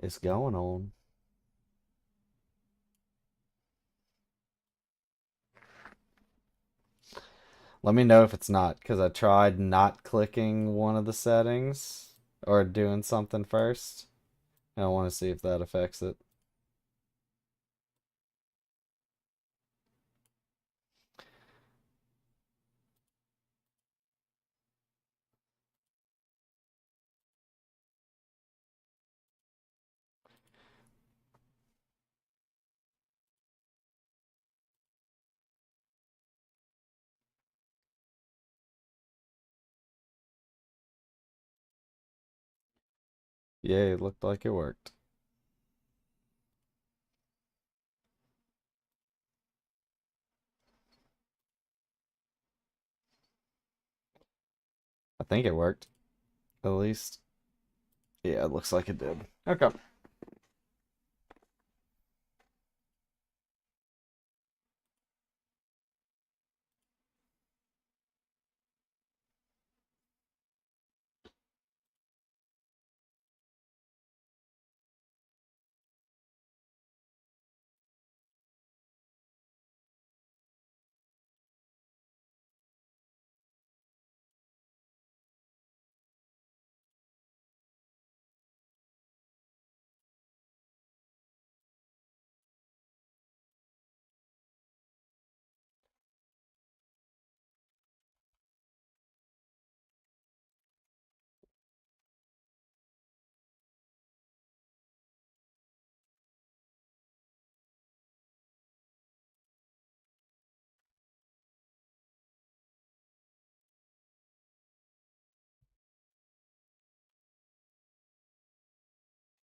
is going on. Let me know if it's not, because I tried not clicking one of the settings or doing something first. And I want to see if that affects it. Yeah, it looked like it worked. I think it worked, at least. Yeah, it looks like it did. Okay.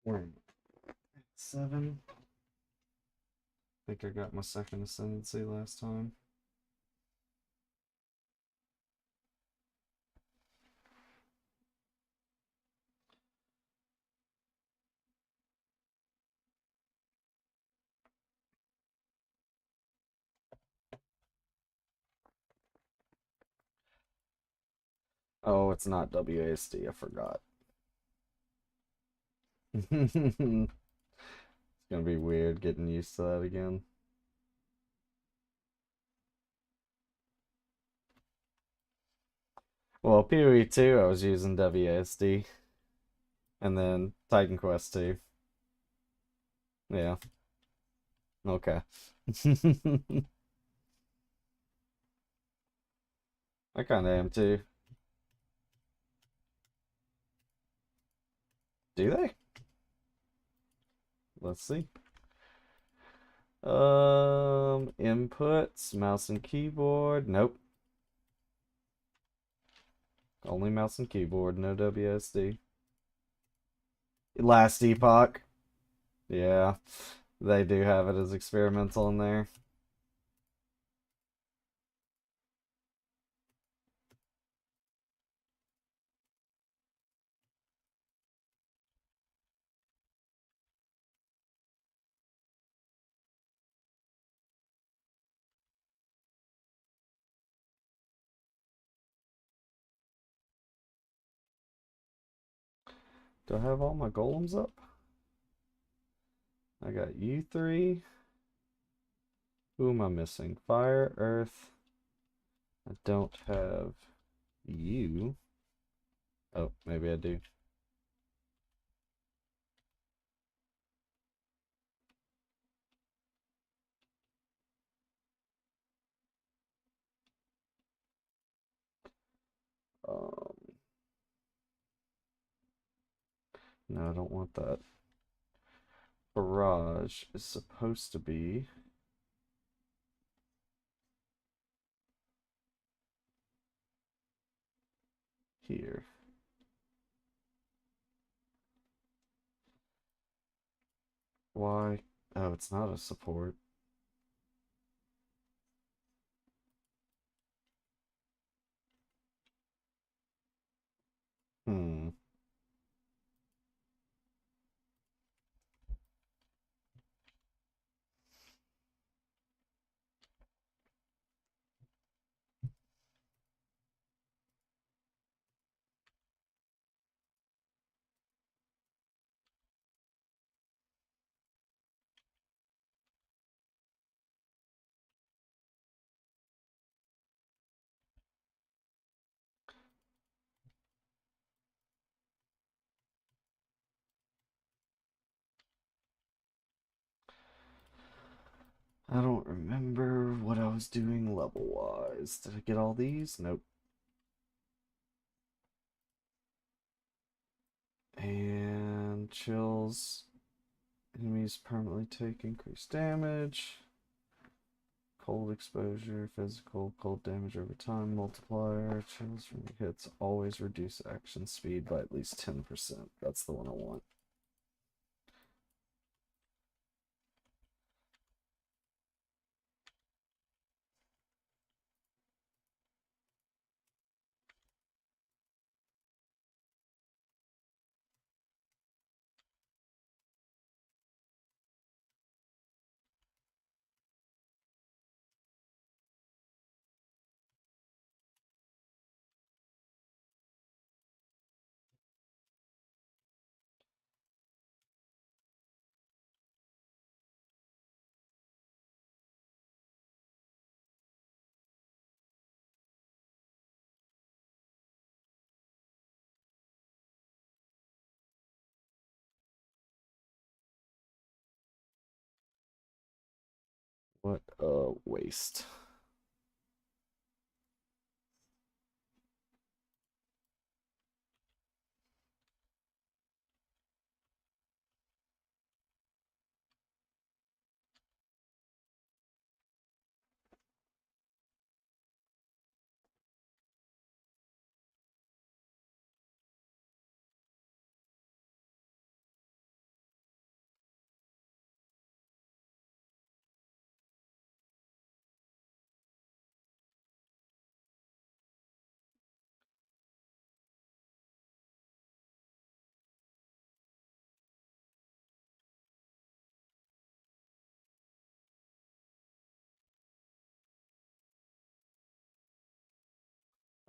Wait, 7? I think I got my second ascendancy last time. Oh, it's not WASD, I forgot. It's gonna be weird getting used to that again. Well, PoE 2, I was using WASD, and then Titan Quest 2. Yeah, okay. I kinda am too. Do they? Let's see. Inputs, mouse and keyboard. Nope. Only mouse and keyboard, no WSD. Last Epoch. Yeah, they do have it as experimental in there. Do I have all my golems up? I got you three. Who am I missing? Fire, earth. I don't have you. Oh, maybe I do. Um, no, I don't want that. Barrage is supposed to be here. Why? Oh, it's not a support. Hmm. I don't remember what I was doing level-wise. Did I get all these? Nope. And chills. Enemies permanently take increased damage. Cold exposure, physical, cold damage over time, multiplier. Chills from hits always reduce action speed by at least 10%. That's the one I want. What a waste.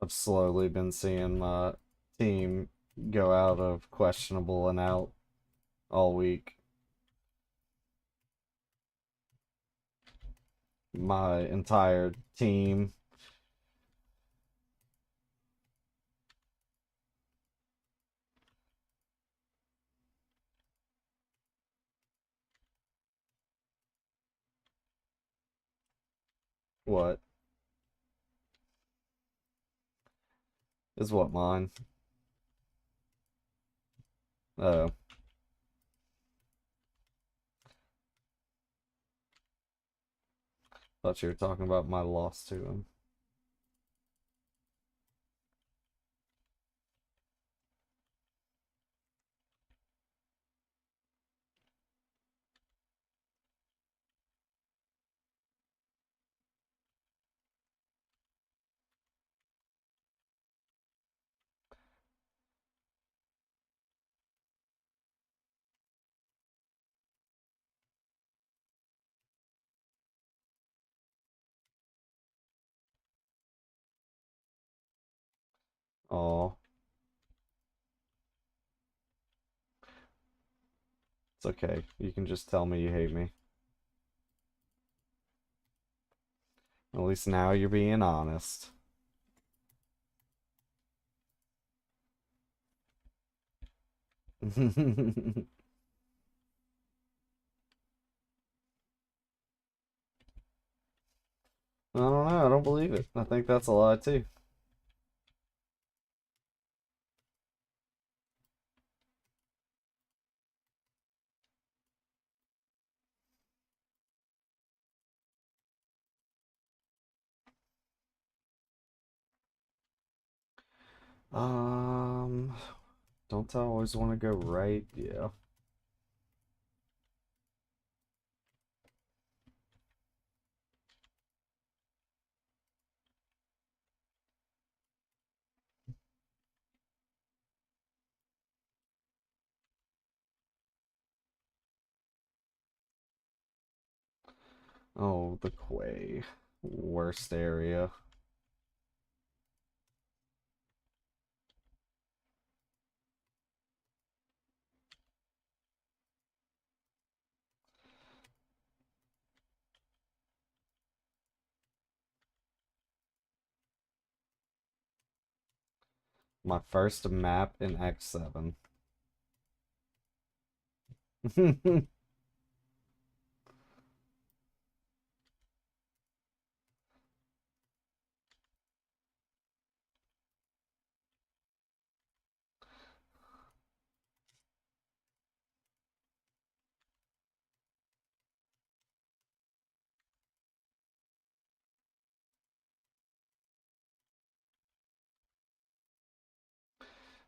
I've slowly been seeing my team go out of questionable and out all week. My entire team. What? Is what mine? Oh, thought you were talking about my loss to him. Oh, it's okay. You can just tell me you hate me. At least now you're being honest. I don't know. I don't believe it. I think that's a lie too. Um, don't I always want to go right? Yeah. Oh, the Quay. Worst area. My first map in X7.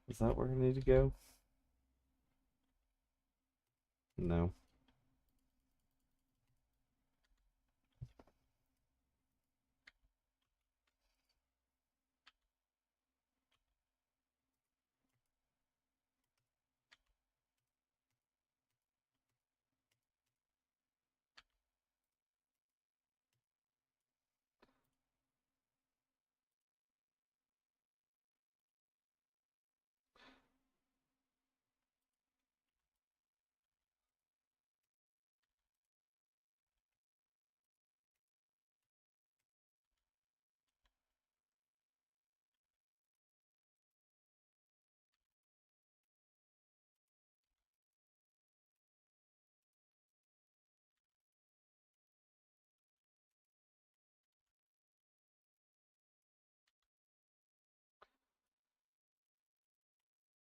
Is that where I need to go? No.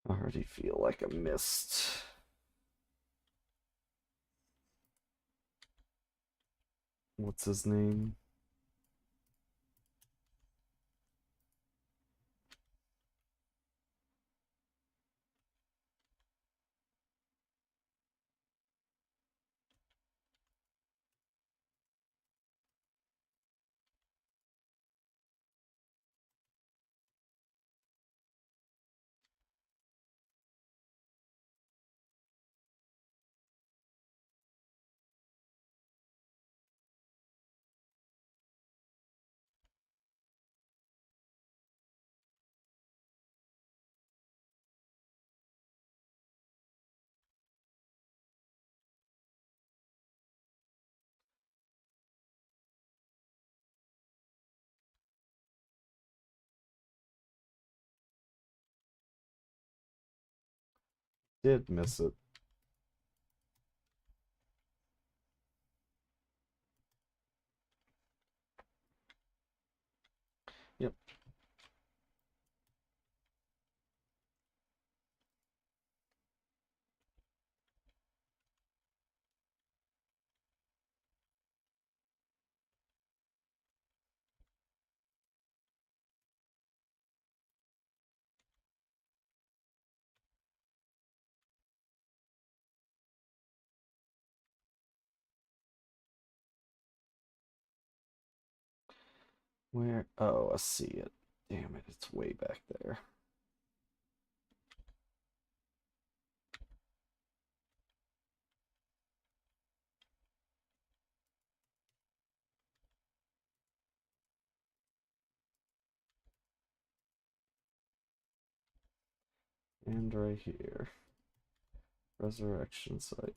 I already feel like I missed. What's his name? Did miss it. Yep. Where? Oh, I see it. Damn it, it's way back there. And right here. Resurrection site.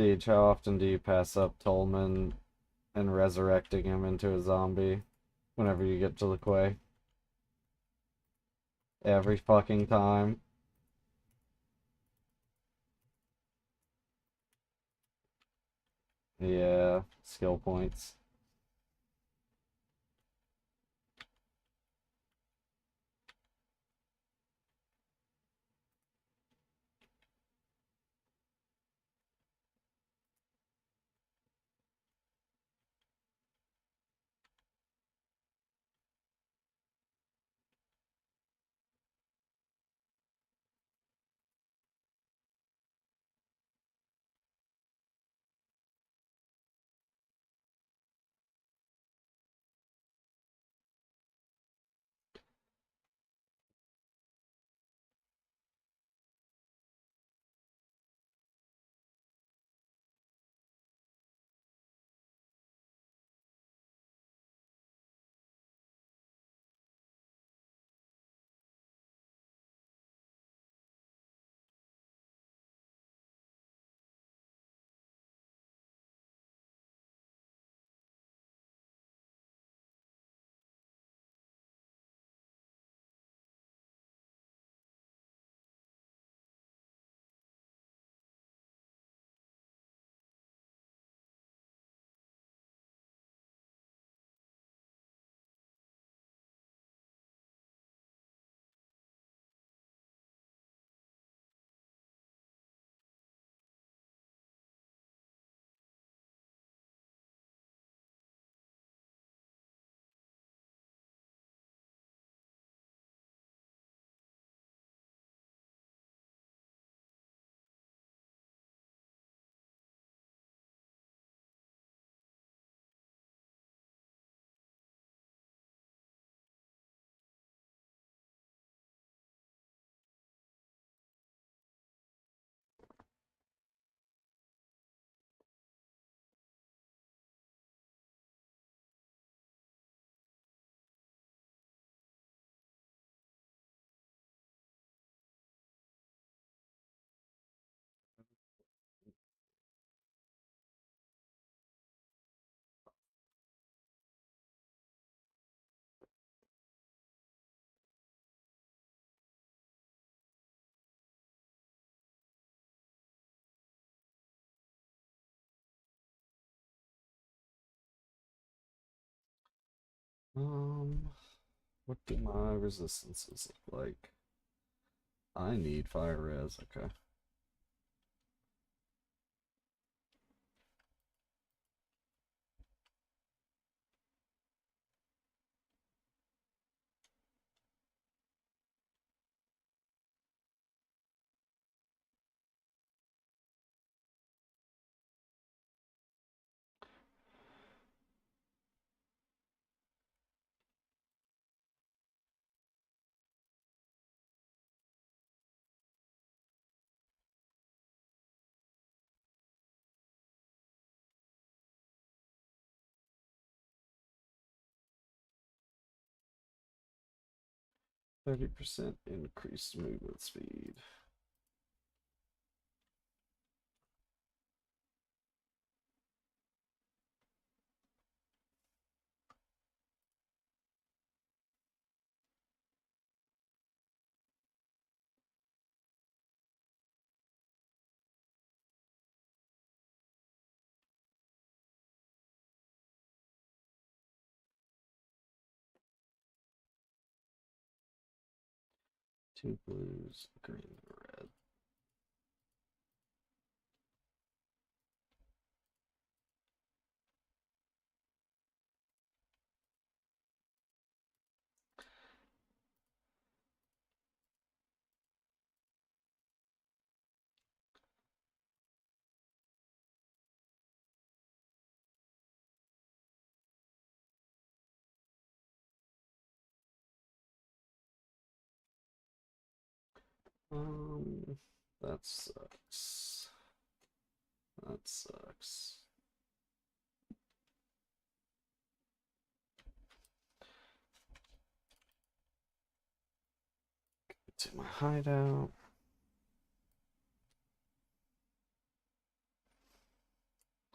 Deej, how often do you pass up Tolman and resurrecting him into a zombie whenever you get to the quay? Every fucking time. Yeah, skill points. What do my resistances look like? I need fire res, okay. %30% increased movement speed. Two blues, green, red. Um, that sucks. That sucks. To my hideout.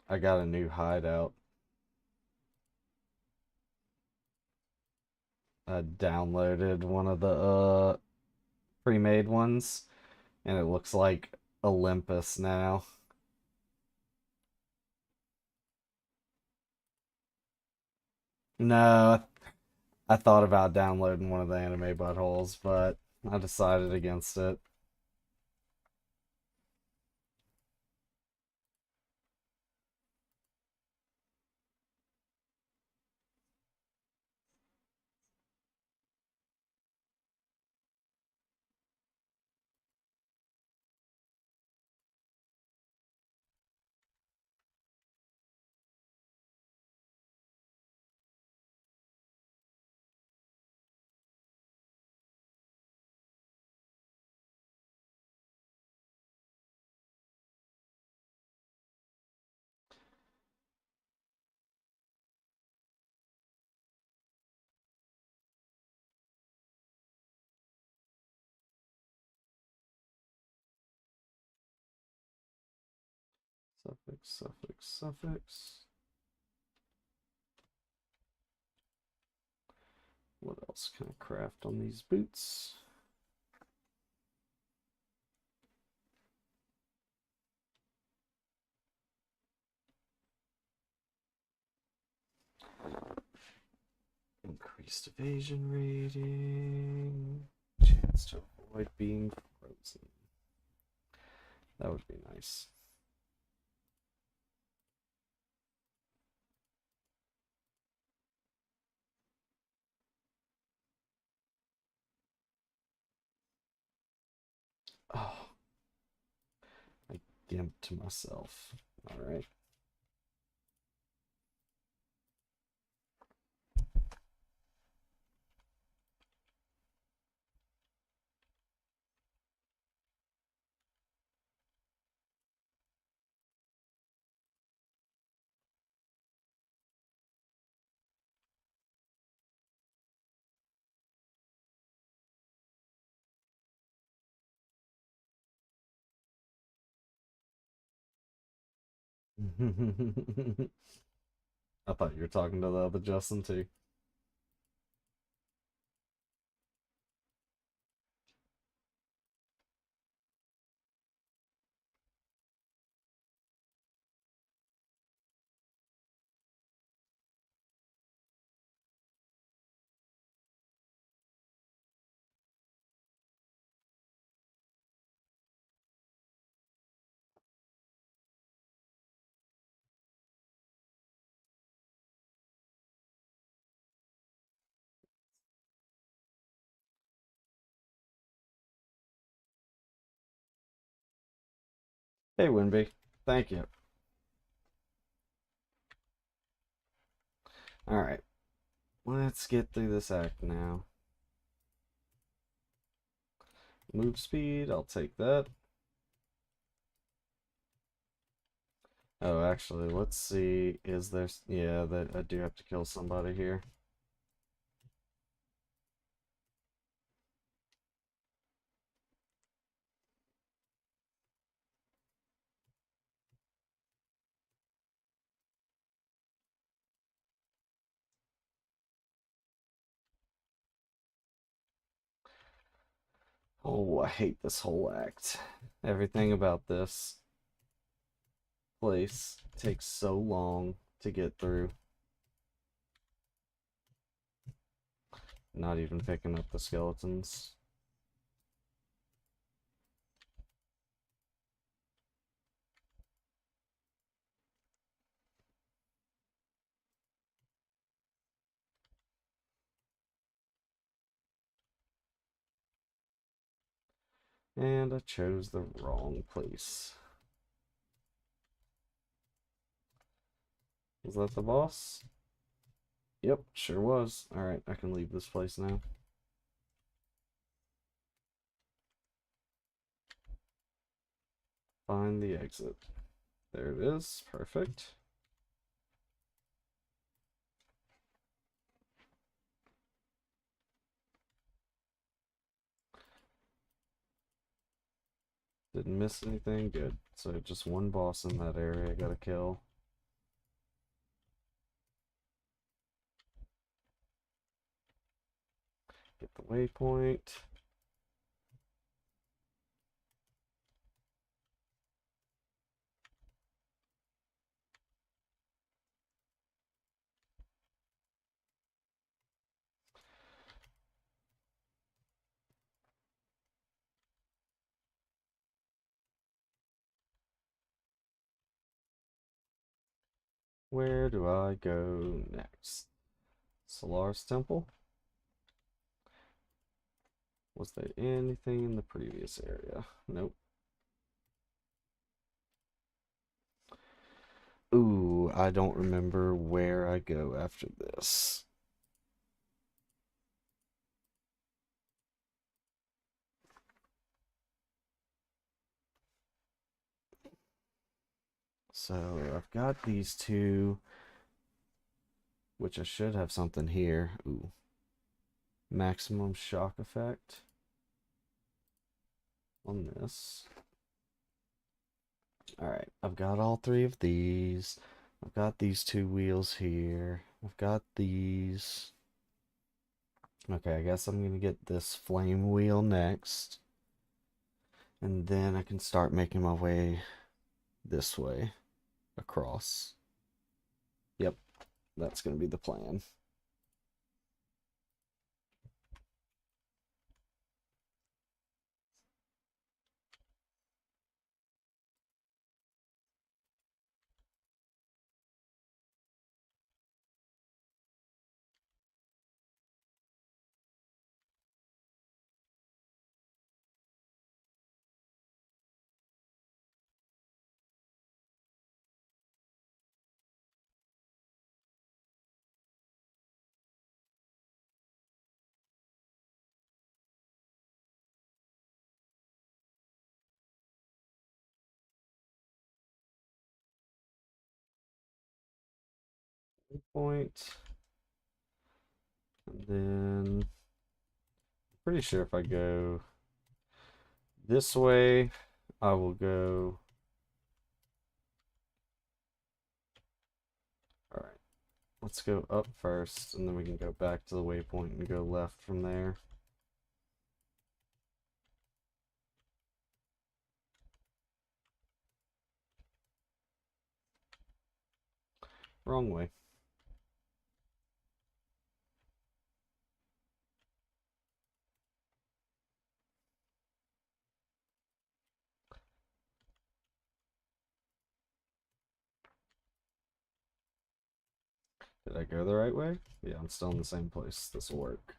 I got a new hideout. I downloaded one of the pre-made ones, and it looks like Olympus now. No, I thought about downloading one of the anime buttholes, but I decided against it. Suffix. What else can I craft on these boots? Increased evasion rating. Chance to avoid being frozen. That would be nice. Oh, I gimped to myself. All right. I thought you were talking to the other Justin too. Hey, Winby. Thank you. Alright. Let's get through this act now. Move speed, I'll take that. Oh, actually, let's see. Is there... Yeah, that I do have to kill somebody here. Oh, I hate this whole act. Everything about this place takes so long to get through. Not even picking up the skeletons. And I chose the wrong place. Was that the boss? Yep, sure was. Alright, I can leave this place now. Find the exit. There it is. Perfect. Didn't miss anything. Good. So just one boss in that area I gotta kill. Get the waypoint. Where do I go next? Solaris Temple? Was there anything in the previous area? Nope. Ooh, I don't remember where I go after this. So I've got these two, which I should have something here. Ooh. Maximum shock effect on this. Alright, I've got all three of these. I've got these two wheels here. I've got these. Okay, I guess I'm gonna get this flame wheel next. And then I can start making my way this way across. Yep, that's gonna be the plan. Point. And then pretty sure if I go this way, I will go. Alright, let's go up first, and then we can go back to the waypoint and go left from there. Wrong way. Did I go the right way? Yeah, I'm still in the same place. This will work.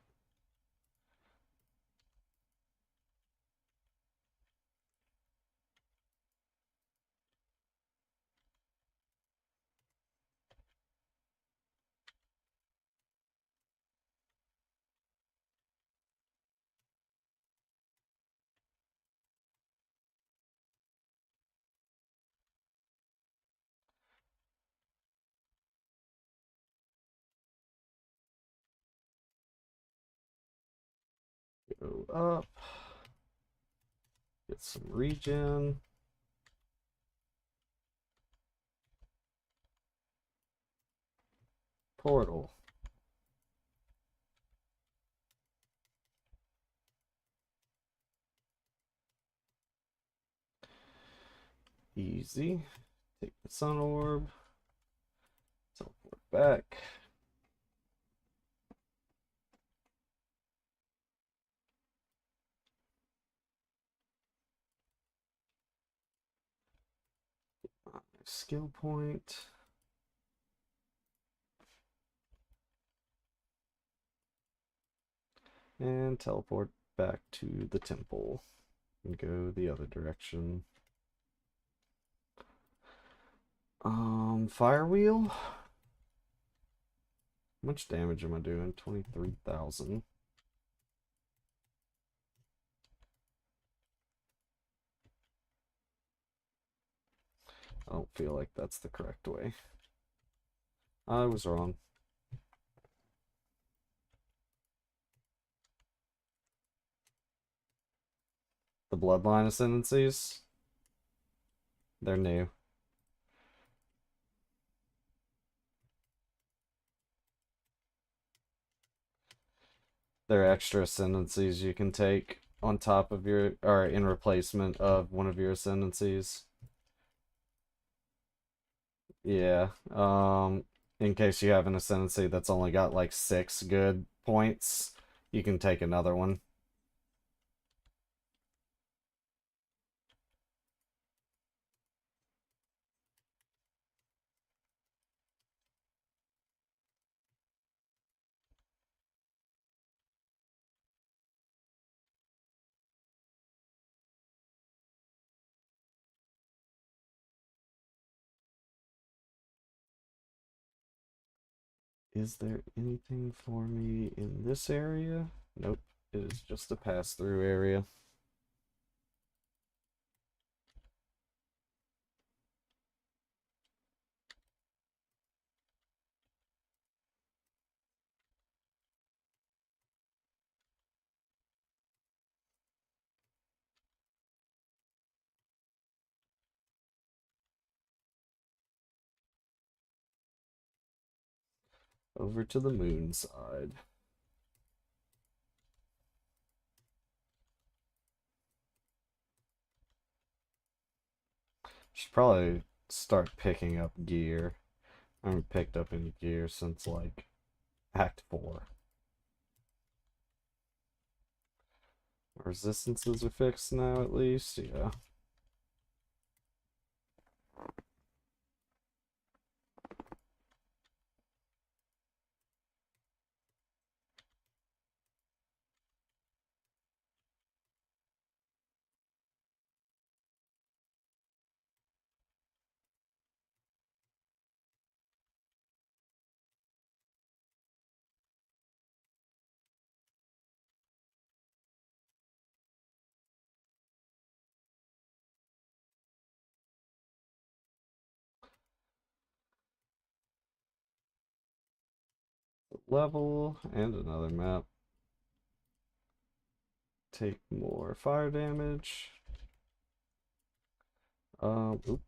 up. Get some regen. Portal. Easy. Take the sun orb. Teleport back. Skill point. And teleport back to the temple. And go the other direction. Fire wheel. How much damage am I doing? 23,000. I don't feel like that's the correct way. I was wrong. The bloodline ascendancies, they're new. They're extra ascendancies you can take on top of your, or in replacement of one of your ascendancies. Yeah. In case you have an ascendancy that's only got like 6 good points, you can take another one. Is there anything for me in this area? Nope. It is just a pass-through area. Over to the moon side. Should probably start picking up gear. I haven't picked up any gear since like Act 4. Resistances are fixed now at least, yeah. Level and another map. Take more fire damage. Oop.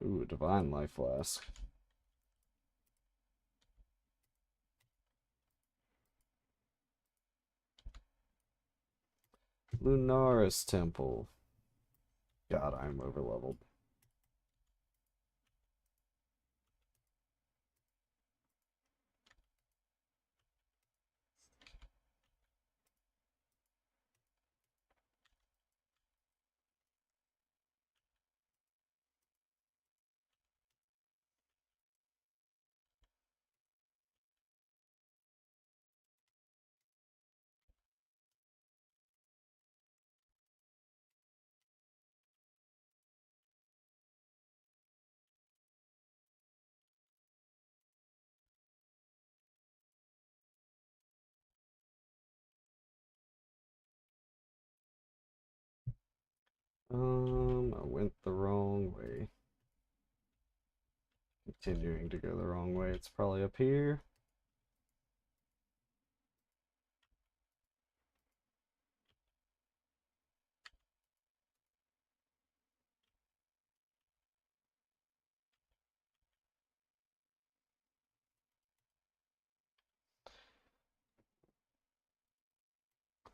Ooh, Divine Life Flask. Lunaris Temple. God, I'm overleveled. I went the wrong way. Continuing to go the wrong way. It's probably up here.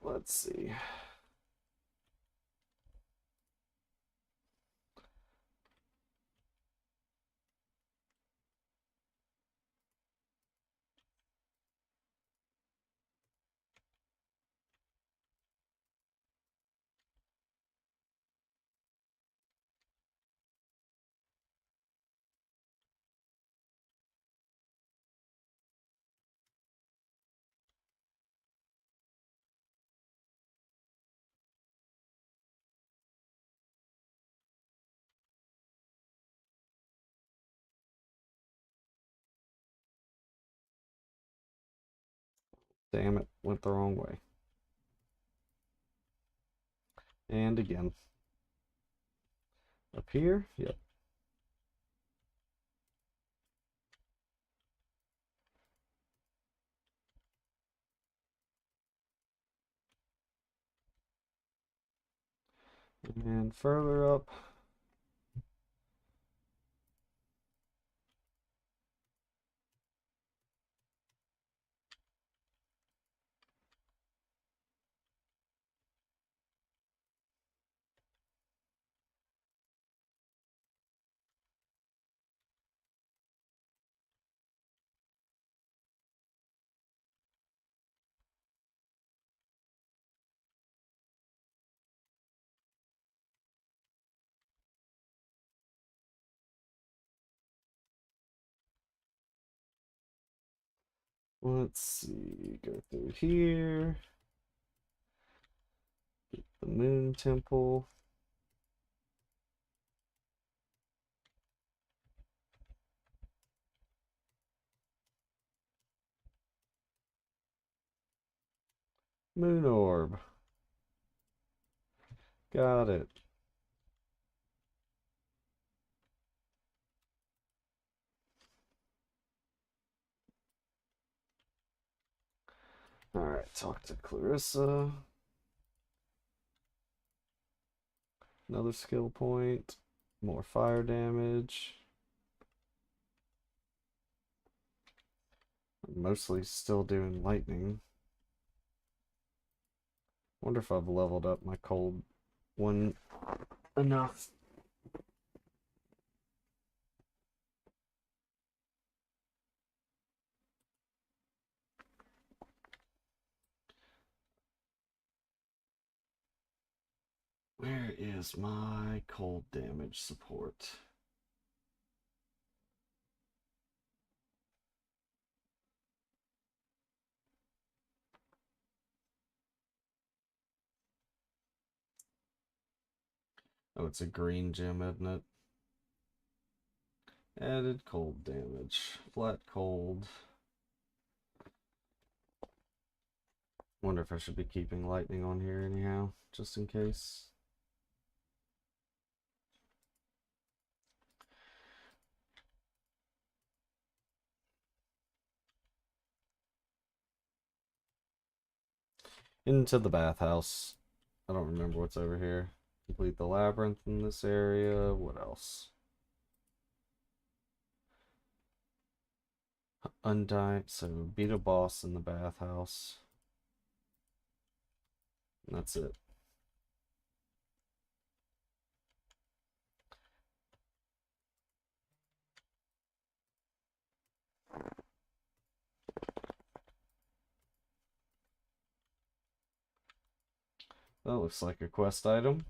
Let's see. Damn it, went the wrong way. And again. Up here? Yep. And further up. Let's see, go through here. Get the moon temple. Moon orb. Got it. Alright, talk to Clarissa. Another skill point. More fire damage. I'm mostly still doing lightning. Wonder if I've leveled up my cold one enough. Where is my cold damage support? Oh, it's a green gem, isn't it? Added cold damage. Flat cold. Wonder if I should be keeping lightning on here anyhow, just in case. Into the bathhouse. I don't remember what's over here. Complete the labyrinth in this area. What else? Undying. So beat a boss in the bathhouse. And that's it. That looks like a quest item.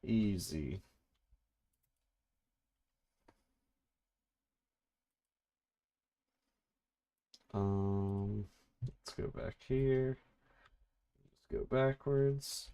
Easy. Let's go back here. Just go backwards.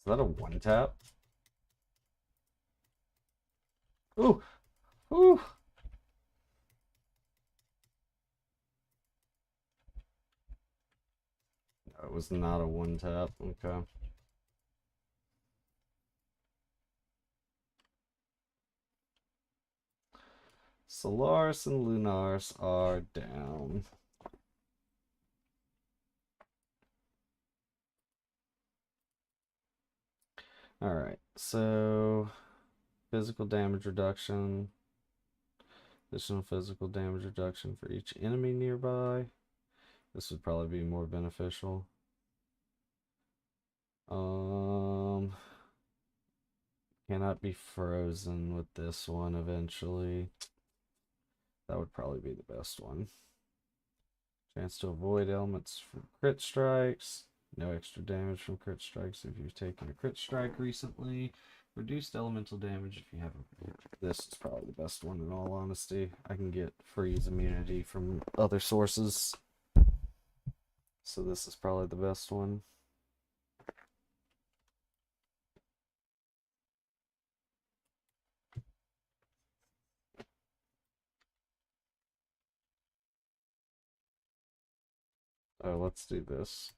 that a one tap? Ooh! Ooh! No, it was not a one tap. Okay. Solaris and Lunaris are down. Alright, so physical damage reduction. Additional physical damage reduction for each enemy nearby. This would probably be more beneficial. Cannot be frozen with this one eventually. That would probably be the best one. Chance to avoid elements from crit strikes. No extra damage from crit strikes if you've taken a crit strike recently. Reduced elemental damage if you haven't. This is probably the best one in all honesty. I can get freeze immunity from other sources. So this is probably the best one. Oh, let's do this.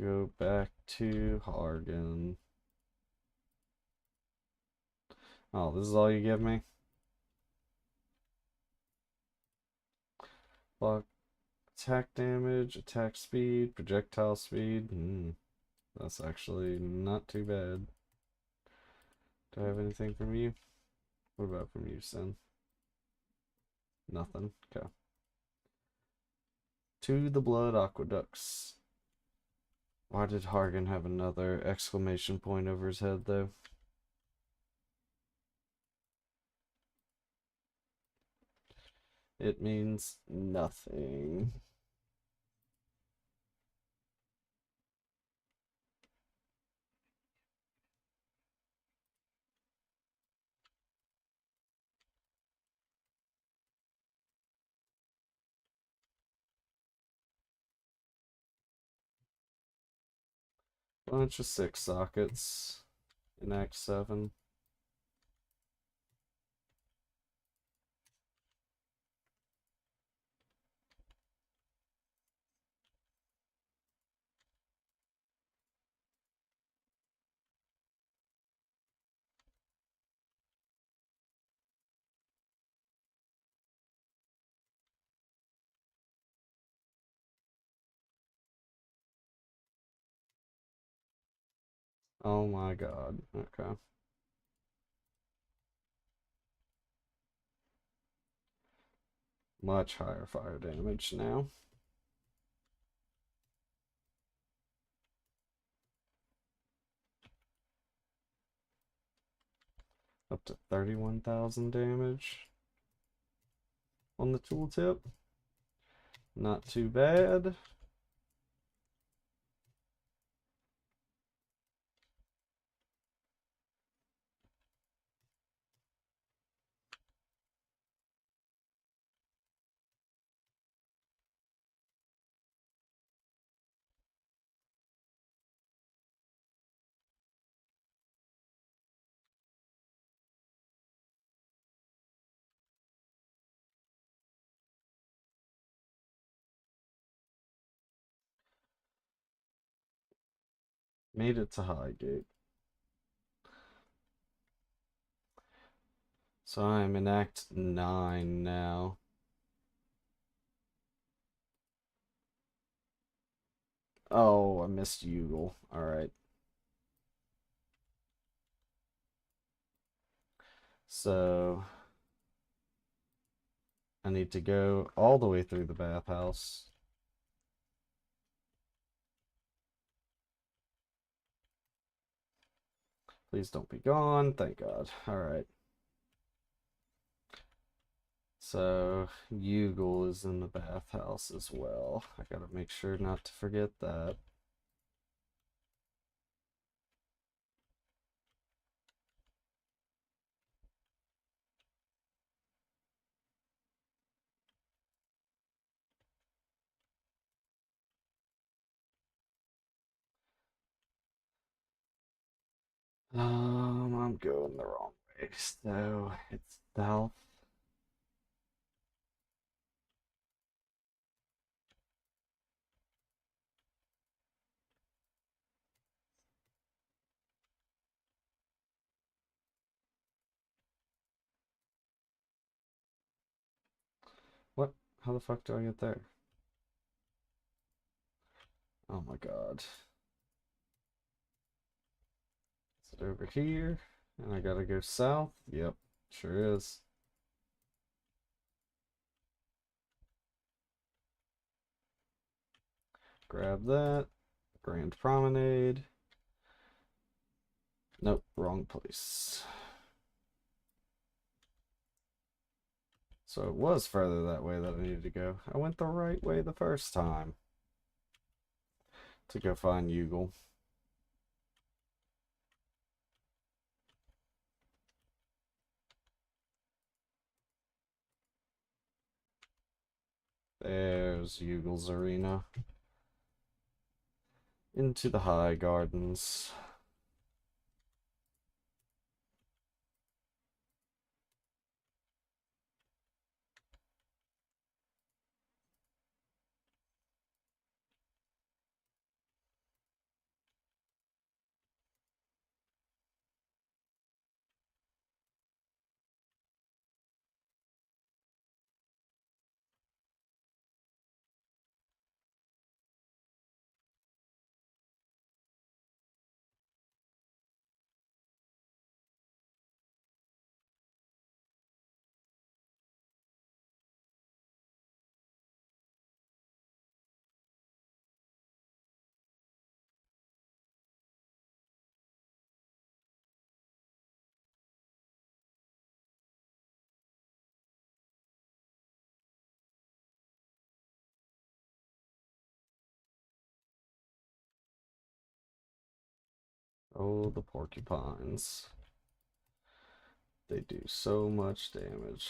Go back to Hargan. Oh, this is all you give me? Block attack damage, attack speed, projectile speed. That's actually not too bad. Do I have anything from you? What about from you, Sin? Nothing. Okay. To the Blood Aqueducts. Why did Hargan have another exclamation point over his head, though? It means nothing. Bunch of 6 sockets in Act 7. Oh my god. Okay. Much higher fire damage now. Up to 31,000 damage on the tooltip. Not too bad. Made it to Highgate. So I'm in Act 9 now. Oh, I missed Yugle. Alright. So I need to go all the way through the bathhouse. Please don't be gone. Thank God. Alright. So Yugle is in the bathhouse as well. I gotta make sure not to forget that. I'm going the wrong way, so it's south. What? How the fuck do I get there? Oh my god. Is it over here? And I gotta go south? Yep, sure is. Grab that. Grand Promenade. Nope, wrong place. So it was further that way that I needed to go. I went the right way the first time to go find Yugal. There's Yugal's arena. Into the High Gardens. Oh, the porcupines. They do so much damage.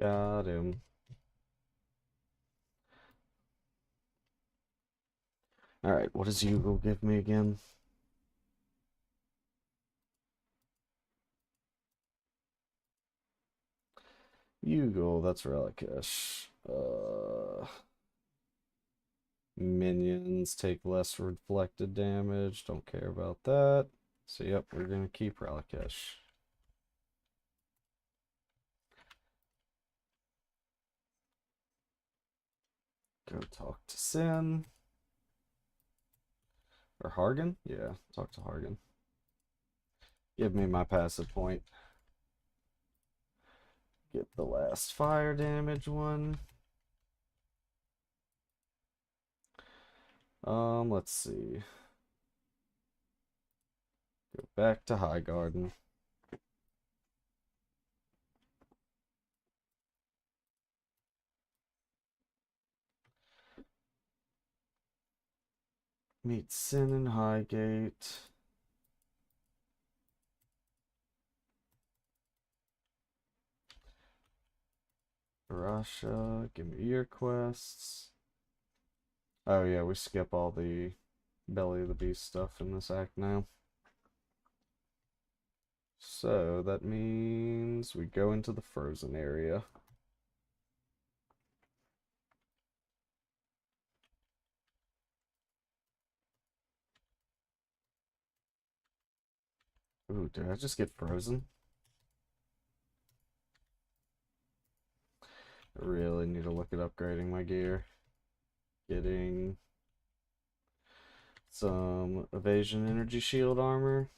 Got him. Alright, what does Yugal give me again? Yugal, that's Relicash. Minions take less reflected damage. Don't care about that. So, yep, we're gonna keep Relicash. Go talk to Sin. Or Hargan? Yeah, talk to Hargan. Give me my passive point. Get the last fire damage one. Let's see. Go back to High Garden. Meet Sin in Highgate. Russia, give me your quests. Oh yeah, we skip all the Belly of the Beast stuff in this act now. So that means we go into the frozen area. Ooh, did I just get frozen? I really need to look at upgrading my gear. Getting some evasion energy shield armor.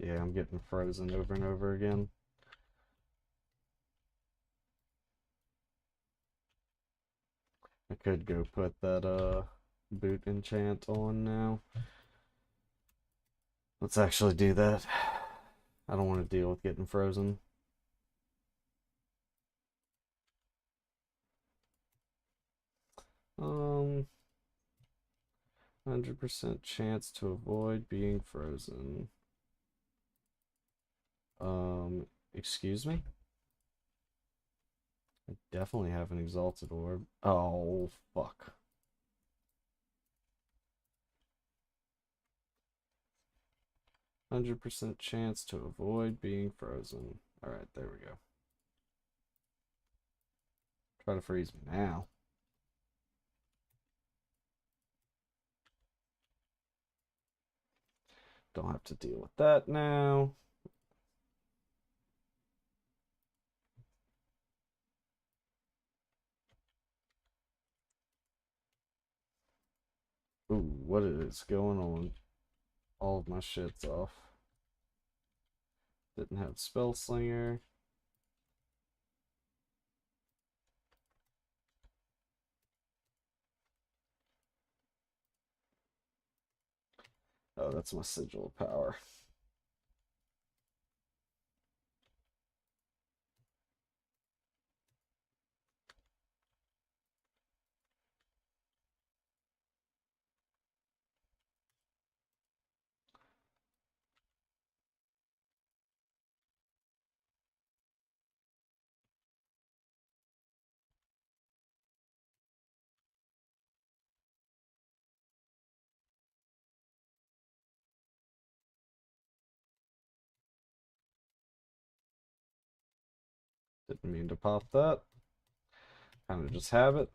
Yeah, I'm getting frozen over and over again. I could go put that boot enchant on now. Let's actually do that. I don't want to deal with getting frozen. Um, 100% chance to avoid being frozen. Excuse me? I definitely have an exalted orb. Oh, fuck. 100% chance to avoid being frozen. Alright, there we go. Try to freeze me now. Don't have to deal with that now. Ooh, what is going on? All of my shit's off. Didn't have Spell Slinger. Oh, that's my Sigil of Power. Didn't mean to pop that. Kind of just have it.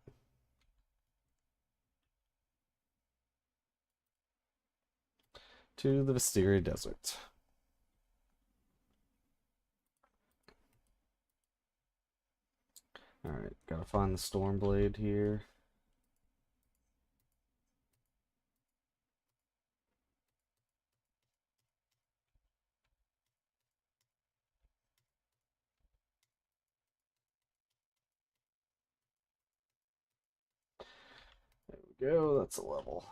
To the Visteria Desert. Alright, gotta find the Stormblade here. There we go, that's a level.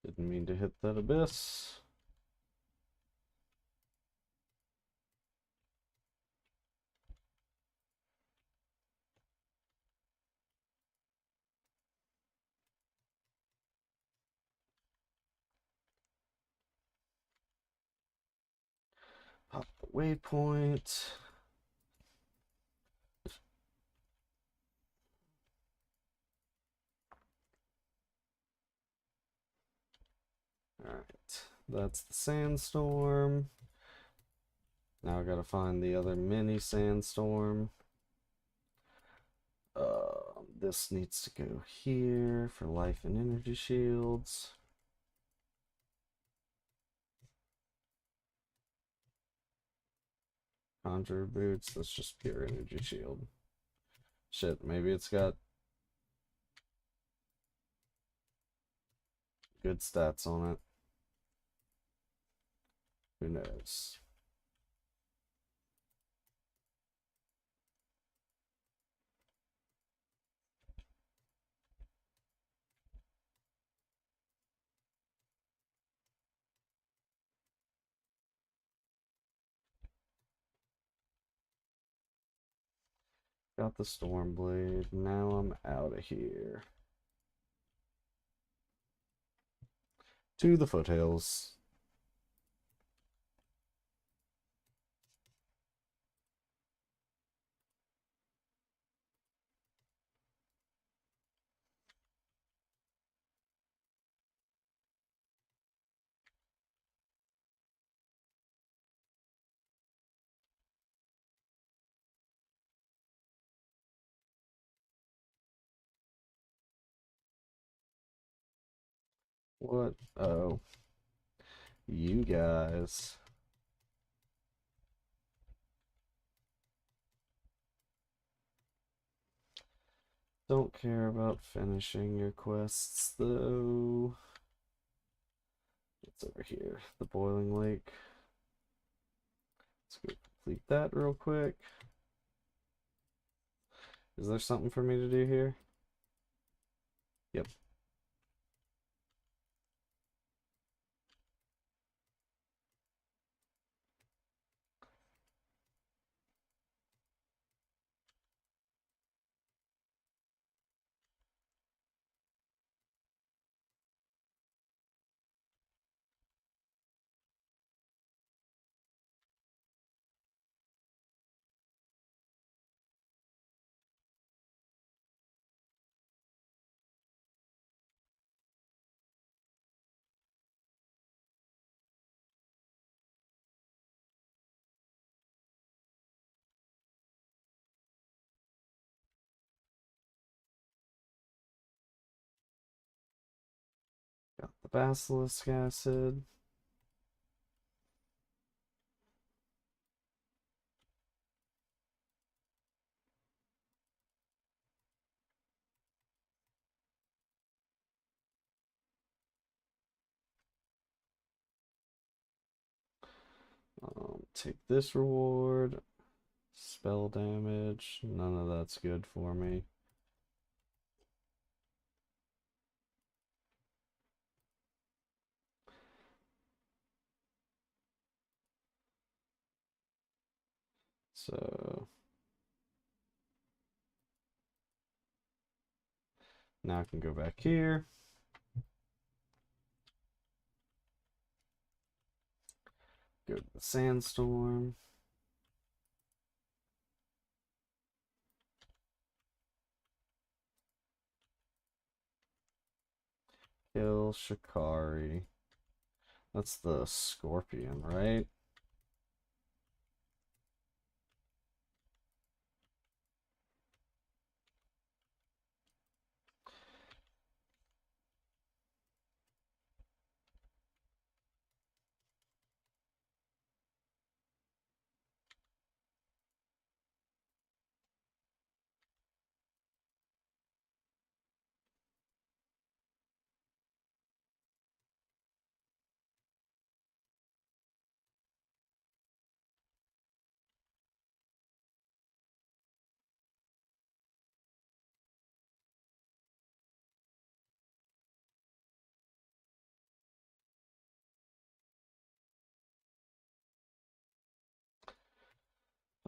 Didn't mean to hit that abyss. Pop the waypoint. Alright, that's the sandstorm. Now I gotta find the other mini sandstorm. This needs to go here for life and energy shields. Conjure boots, that's just pure energy shield. Shit, maybe it's got good stats on it. Who knows? Got the Stormblade. Now I'm out of here. To the foothills. What? Oh. You guys. Don't care about finishing your quests, though. It's over here, the Boiling Lake. Let's go complete that real quick. Is there something for me to do here? Yep. Got the basilisk acid. Take this reward. Spell damage. None of that's good for me. So now I can go back here. Go to the sandstorm. Kill Shikari. That's the scorpion, right?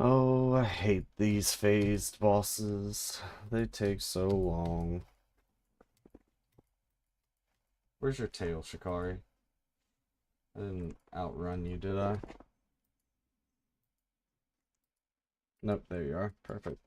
Oh, I hate these phased bosses. They take so long. Where's your tail, Shikari? I didn't outrun you, did I? Nope, there you are. Perfect.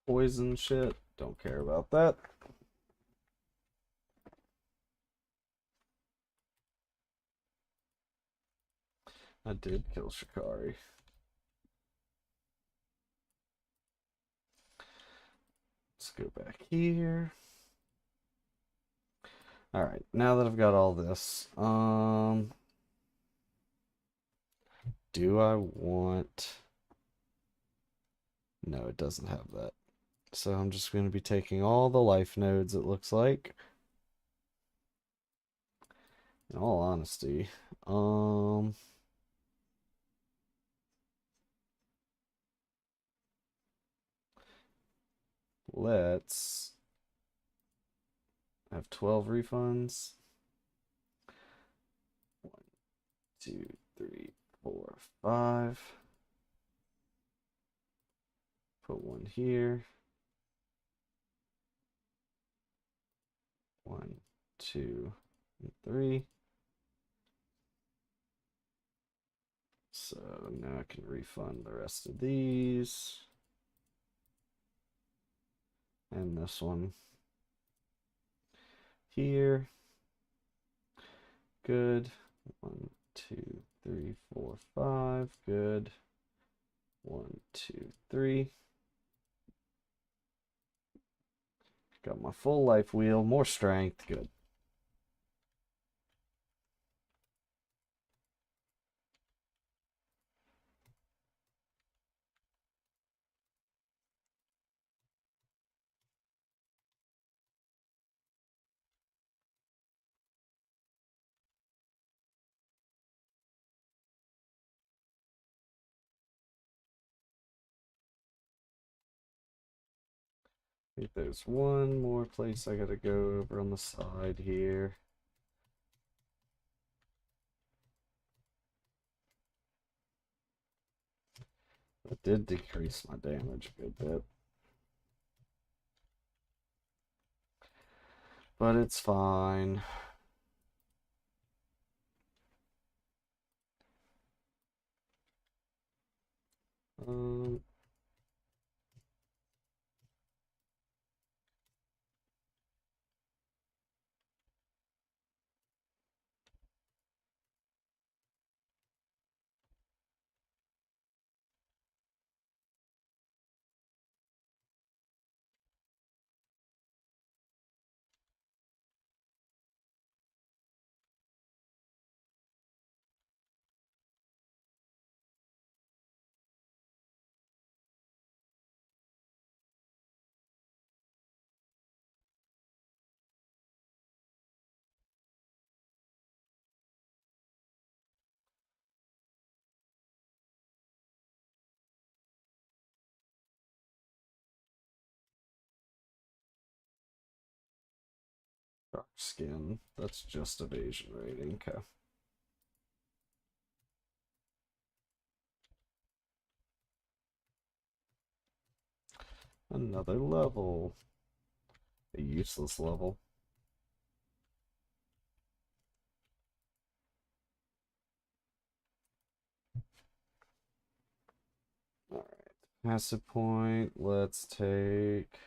Poison shit. Don't care about that. I did kill Shikari. Let's go back here. Alright, now that I've got all this, do I want... No, it doesn't have that. So I'm just going to be taking all the life nodes, it looks like. In all honesty. Let's have 12 refunds. 1, 2, 3, 4, 5. Put one here. 1, 2, and 3. So now I can refund the rest of these. And this one here. Good. 1, 2, 3, 4, 5. Good. 1, 2, 3. Got my full life wheel. More strength. Good. I think there's one more place I gotta go over on the side here. It did decrease my damage a good bit. But it's fine. Um, dark skin. That's just evasion rating. Okay. Another level. A useless level. Alright. Passive point. Let's take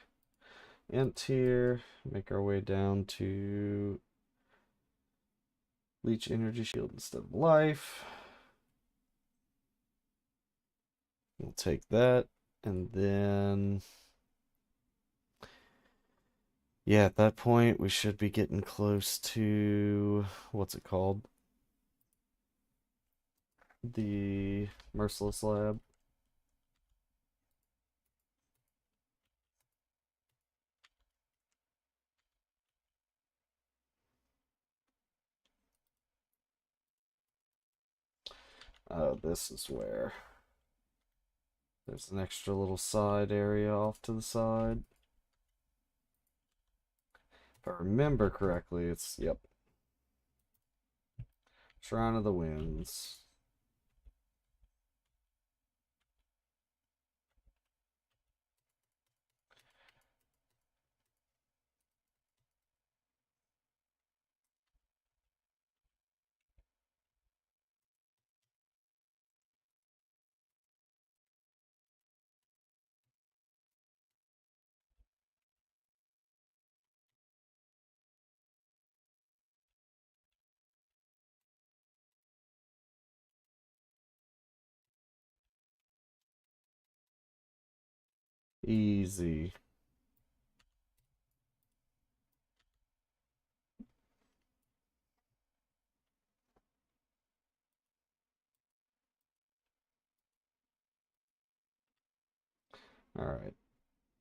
Int here. Make our way down to Leech Energy Shield instead of life. We'll take that. And then, yeah, at that point, we should be getting close to, what's it called? The Merciless Lab. This is where there's an extra little side area off to the side. If I remember correctly, it's, yep. Shrine of the Winds. Easy. Alright.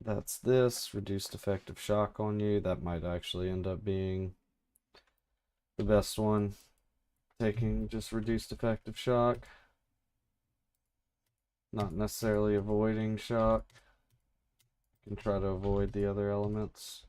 That's this. Reduced effective shock on you. That might actually end up being the best one. Taking just reduced effective shock. Not necessarily avoiding shock. You can try to avoid the other elements.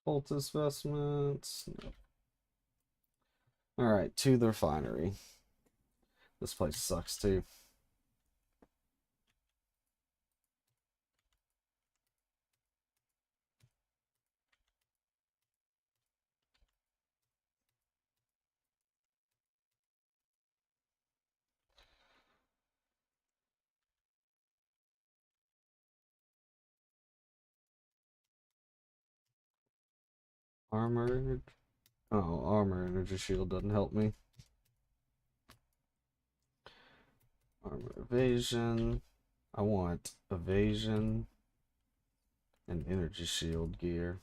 Poultice vestments. No. Alright, to the refinery. This place sucks too. Armor. Oh, armor energy shield doesn't help me. Armor evasion. I want evasion and energy shield gear.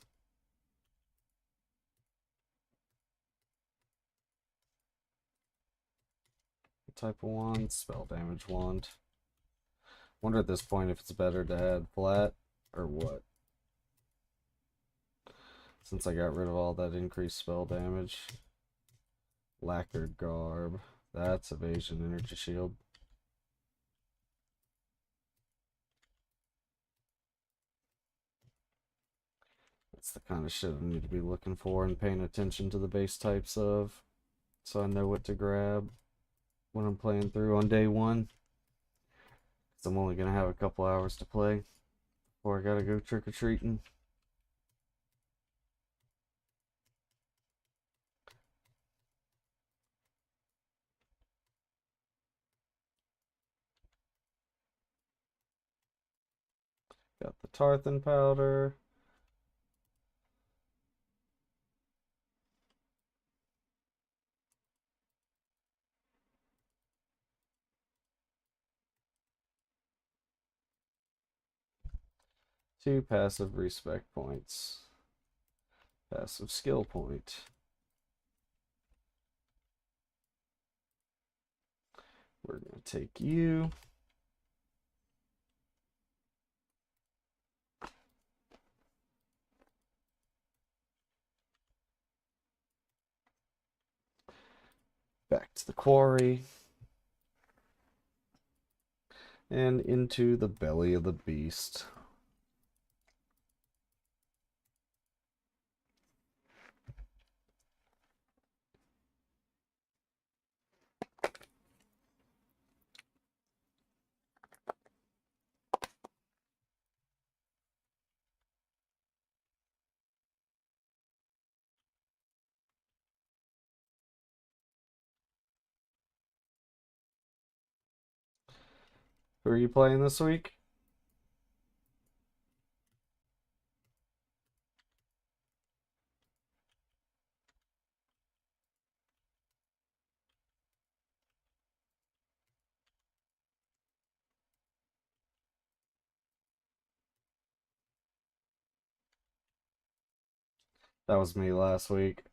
What type of wand? Spell damage wand. Wonder at this point if it's better to add flat or what. Since I got rid of all that increased spell damage. Lacquered garb. That's evasion energy shield. That's the kind of shit I need to be looking for and paying attention to the base types of, so I know what to grab when I'm playing through on day one. Because I'm only going to have a couple hours to play before I gotta go trick-or-treating. Got the Tarthan powder. Two passive respect points. Passive skill point. We're going to take you. Back to the quarry. And into the belly of the beast. Who are you playing this week? That was me last week.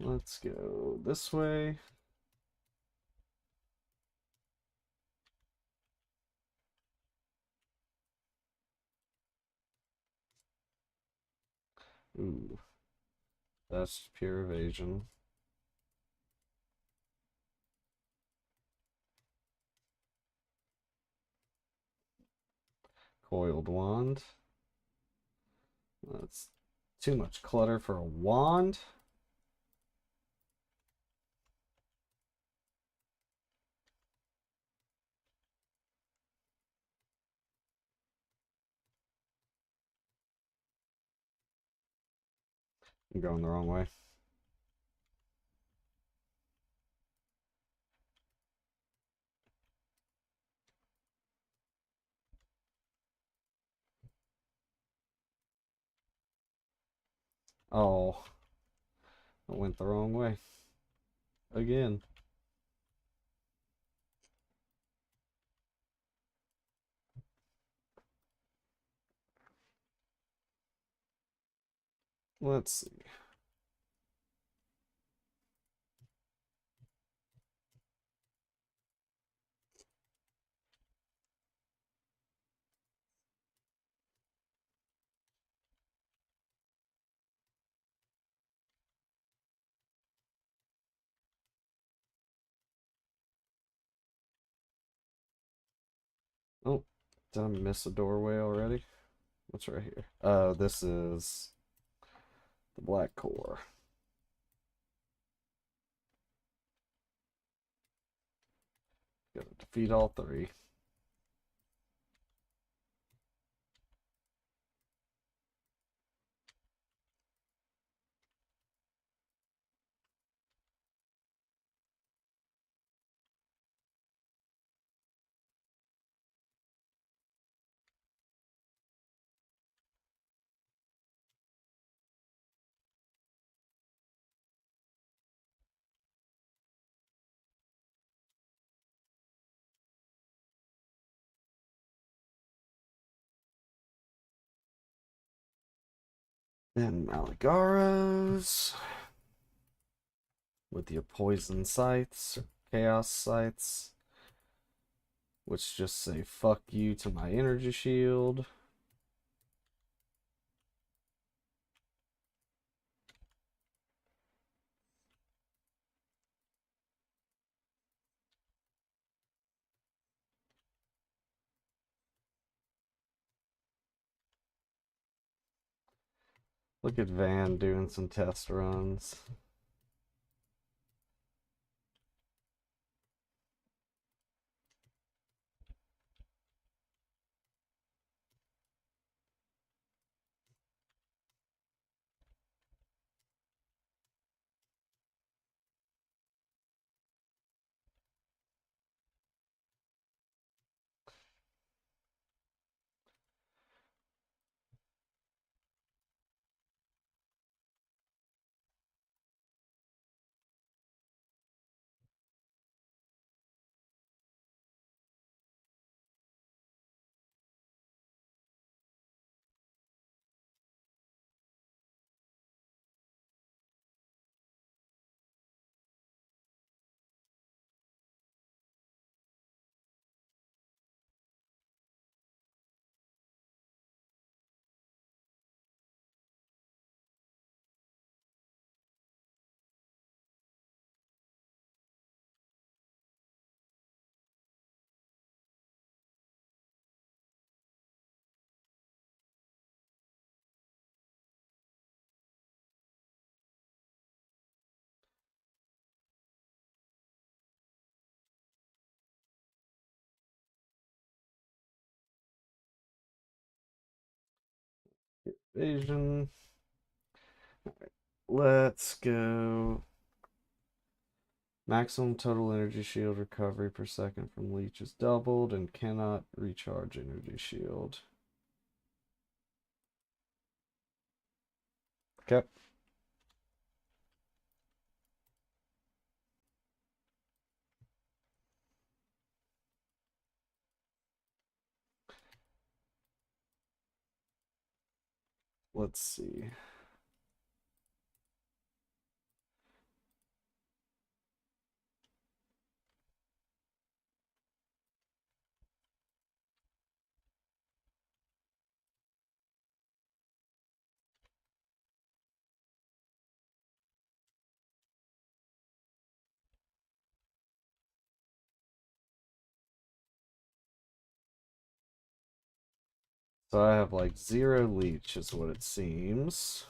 Let's go this way. Ooh, that's pure evasion. Coiled wand. That's too much clutter for a wand. I'm going the wrong way. Oh, I went the wrong way. Again. Let's see. Oh, did I miss a doorway already? What's right here? Oh, this is the black core. Gotta defeat all three. And Maligaros with your poison scythes, or chaos scythes, which just say fuck you to my energy shield. Look at Van doing some test runs. Evasion. Let's go. Maximum total energy shield recovery per second from leech is doubled and cannot recharge energy shield. Okay. Let's see. So I have like 0 leech is what it seems.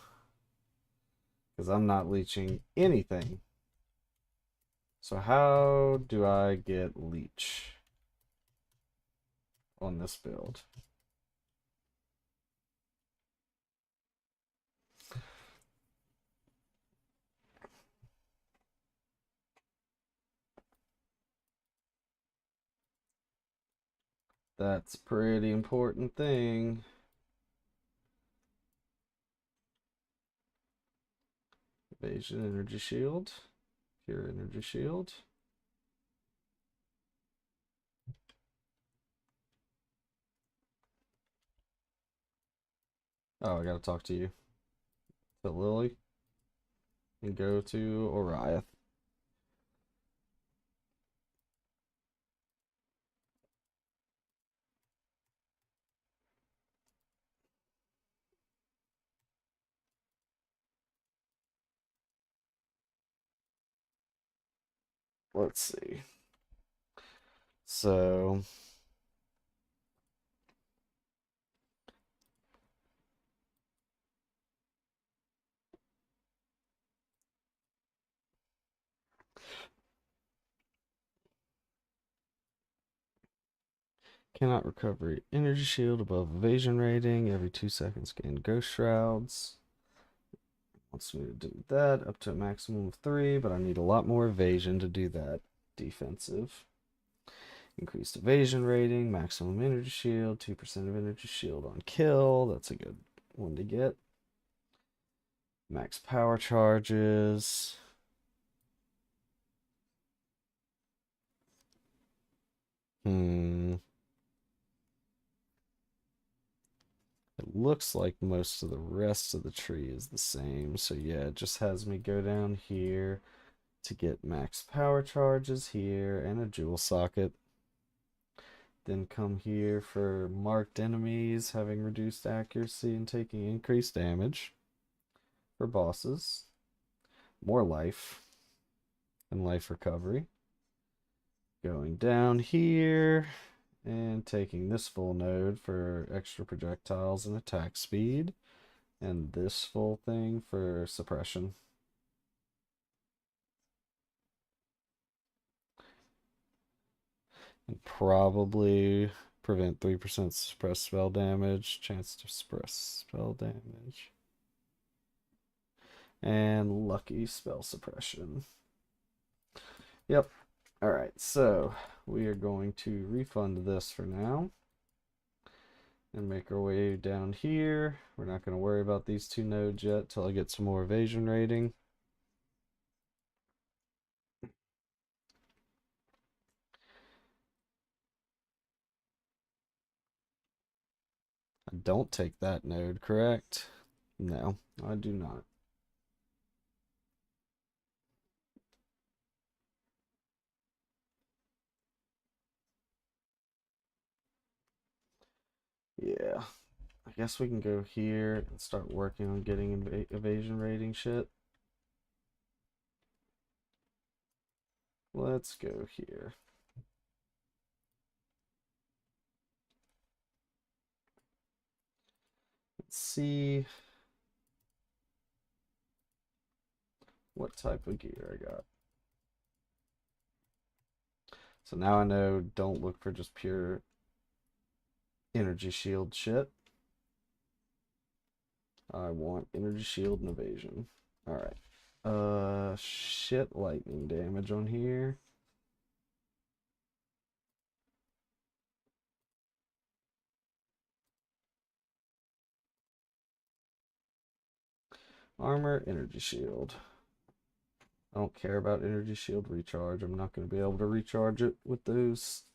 Because I'm not leeching anything. So how do I get leech on this build? That's a pretty important thing. Evasion energy shield. Pure energy shield. Oh, I gotta talk to you. to Lily and go to Oriath. Let's see. So cannot recover energy shield above evasion rating. Every 2 seconds gain ghost shrouds. Wants me to do that up to a maximum of 3, but I need a lot more evasion to do that. Defensive. Increased evasion rating, maximum energy shield, 2% of energy shield on kill. That's a good one to get. Max power charges. It looks like most of the rest of the tree is the same. So yeah, it just has me go down here to get max power charges here and a jewel socket. Then come here for marked enemies having reduced accuracy and taking increased damage. For bosses, more life and life recovery. Going down here and taking this full node for extra projectiles and attack speed, and this full thing for suppression. And probably prevent 3% suppress spell damage, chance to suppress spell damage, and lucky spell suppression. Yep. Alright, so we are going to refund this for now and make our way down here. We're not going to worry about these 2 nodes yet till I get some more evasion rating. I don't take that node, correct? No, I do not. Yeah, I guess we can go here and start working on getting evasion rating shit. Let's go here. Let's see what type of gear I got. So now I know don't look for just pure energy shield shit. I want energy shield and evasion. Alright. Shit lightning damage on here. Armor, energy shield. I don't care about energy shield recharge. I'm not going to be able to recharge it with those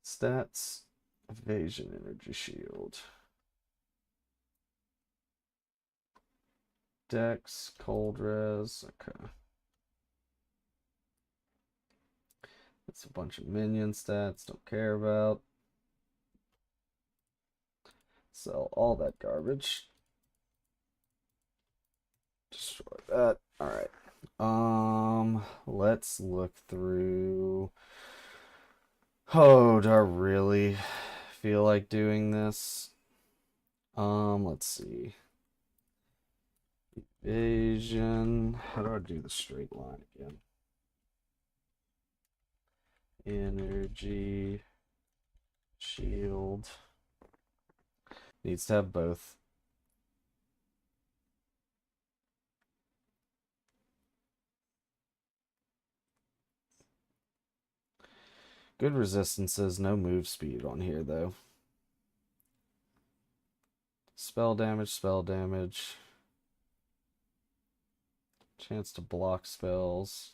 stats. Evasion, energy shield. Dex, cold res. Okay. That's a bunch of minion stats. Don't care about. Sell all that garbage. Destroy that. Alright. Let's look through. Oh, do I really feel like doing this? Let's see. Evasion. How do I do the straight line again? Energy. Shield. Needs to have both. Good resistances, no move speed on here though. Spell damage, spell damage. Chance to block spells.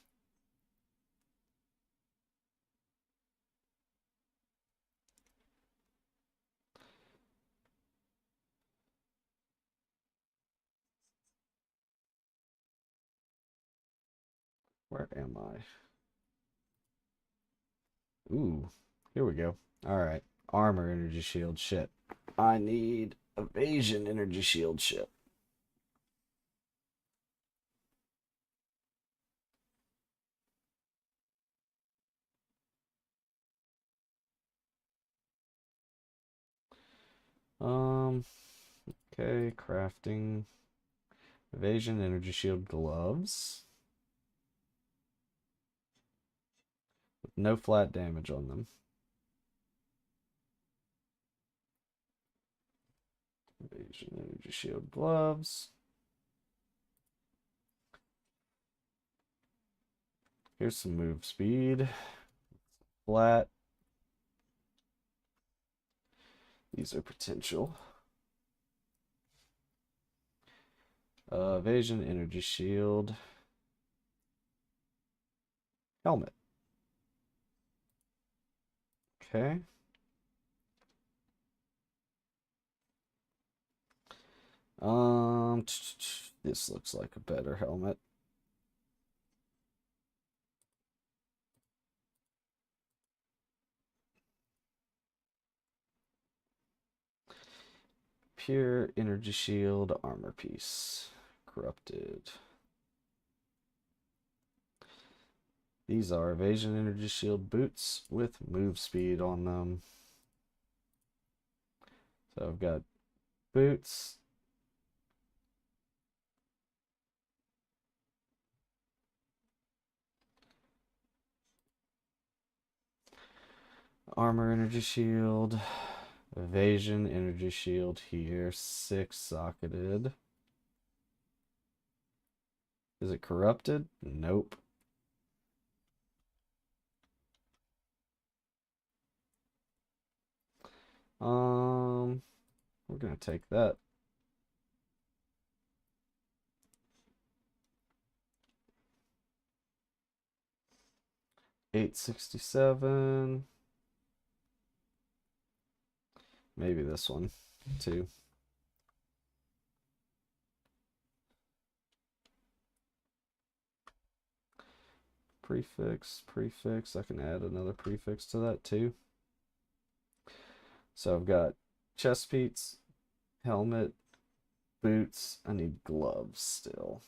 Where am I? Ooh, here we go. Alright. Armor energy shield. Shit. I need evasion energy shield. Shit. Okay, crafting. Evasion energy shield gloves. With no flat damage on them. Evasion energy shield gloves. Here's some move speed. Flat. These are potential. Evasion energy shield. Helmet. Okay. This looks like a better helmet. Pure energy shield armor piece. Corrupted. These are evasion energy shield boots with move speed on them. So I've got boots. Armor energy shield. Evasion energy shield here. 6 socketed. Is it corrupted? Nope. We're gonna take that. $867. Maybe this one too. Prefix. I can add another prefix to that too. So I've got chest piece, helmet, boots. I need gloves still.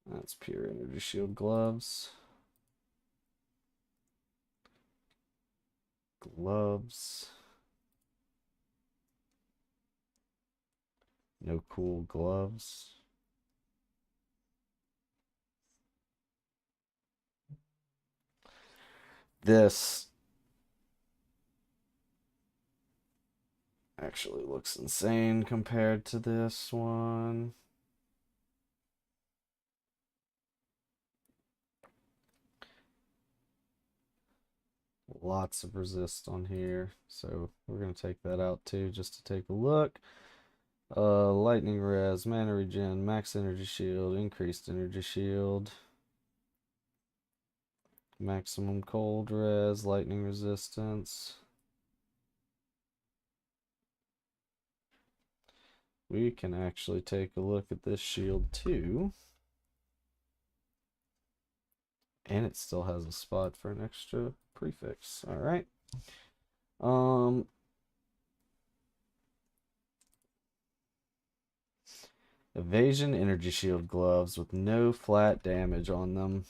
That's pure energy shield gloves. Gloves. No cool gloves. This actually looks insane compared to this one. Lots of resist on here, so we're going to take that out too just to take a look. Lightning res, mana regen, max energy shield, increased energy shield, maximum cold res, lightning resistance. We can actually take a look at this shield too. And it still has a spot for an extra prefix. All right. Evasion energy shield gloves with no flat damage on them.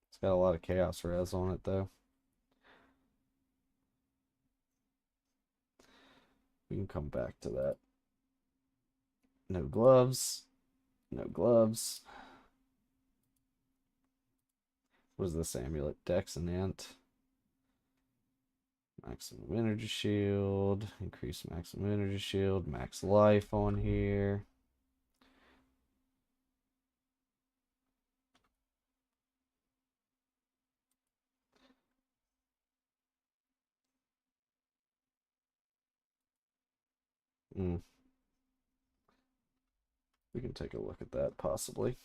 It's got a lot of chaos res on it though. We can come back to that. No gloves. No gloves. What is this amulet? Dex and Int. Maximum energy shield. Increase maximum energy shield. Max life on here. We can take a look at that possibly.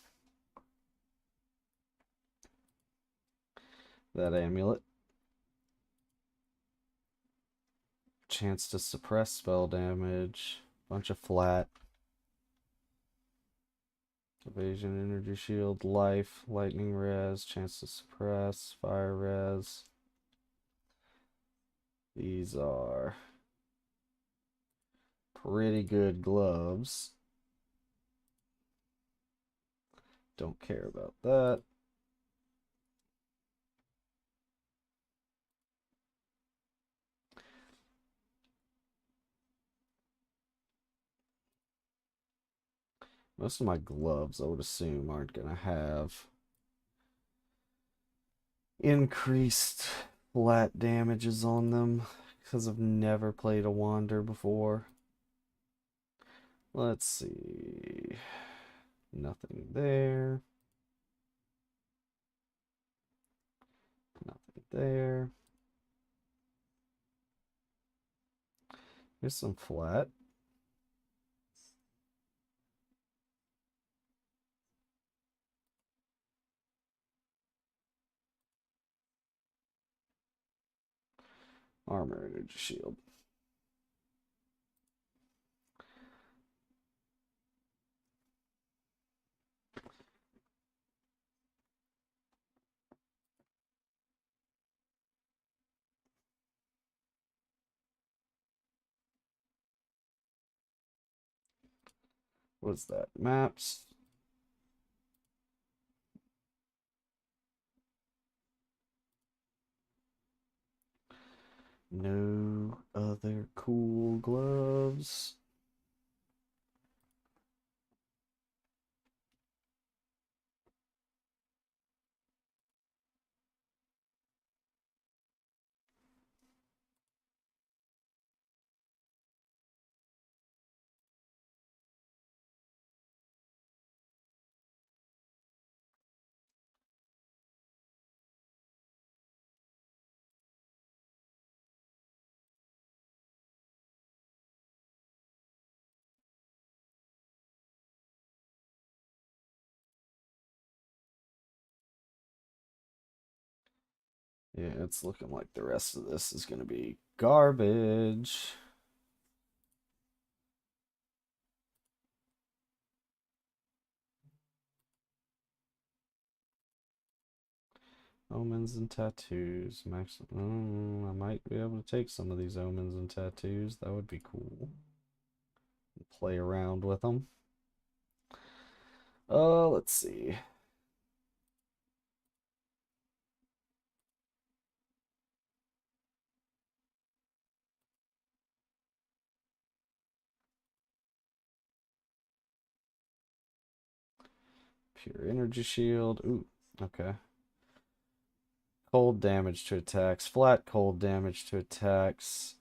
That amulet. chance to suppress spell damage. Bunch of flat. Evasion, energy shield, life, lightning res, chance to suppress, fire res. These are pretty good gloves. Don't care about that. Most of my gloves, I would assume, aren't going to have increased flat damages on them because I've never played a Wander before. Let's see. Nothing there. Nothing there. Here's some flat. Armor, energy shield. What's that? Maps. No other cool gloves. Yeah, it's looking like the rest of this is going to be garbage. Omens and tattoos. Max. I might be able to take some of these omens and tattoos. That would be cool. Play around with them. Let's see. Pure energy shield. Ooh, okay. Cold damage to attacks. Flat cold damage to attacks.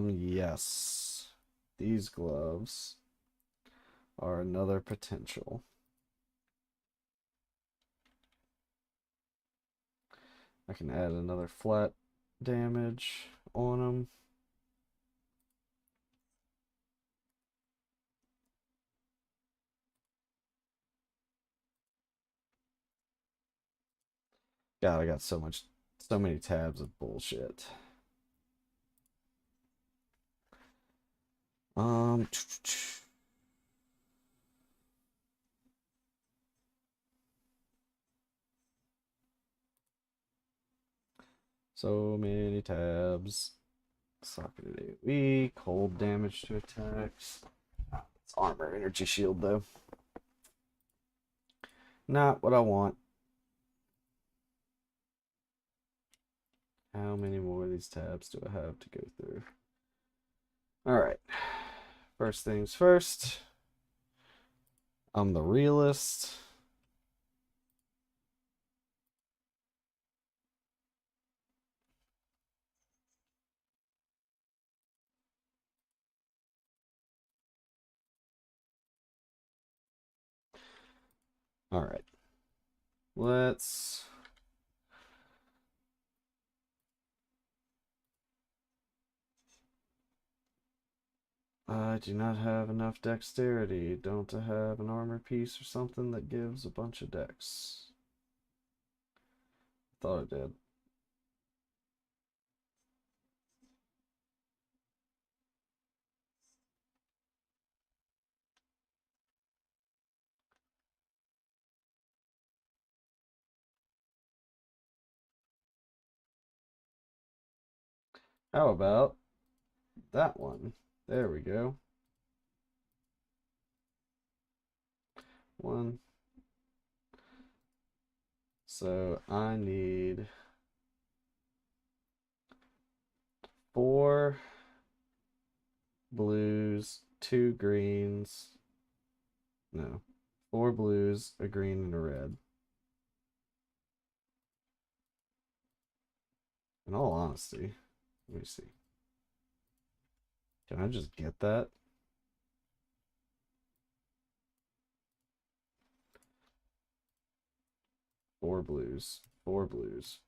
Yes. These gloves are another potential. I can add another flat damage on them. God, I got so many tabs of bullshit. So many tabs. Socketed AoE, cold damage to attacks. It's armor, energy shield though. Not what I want. How many more of these tabs do I have to go through? Alright. First things first. I'm the realist. Alright. Let's... I do not have enough dexterity. Don't I have an armor piece or something that gives a bunch of dex? Thought I did. How about that one? There we go. One. So I need 4 blues, 2 greens. No, 4 blues, a green, and a red. In all honesty, let me see. Can I just get that? Four blues. 4 blues.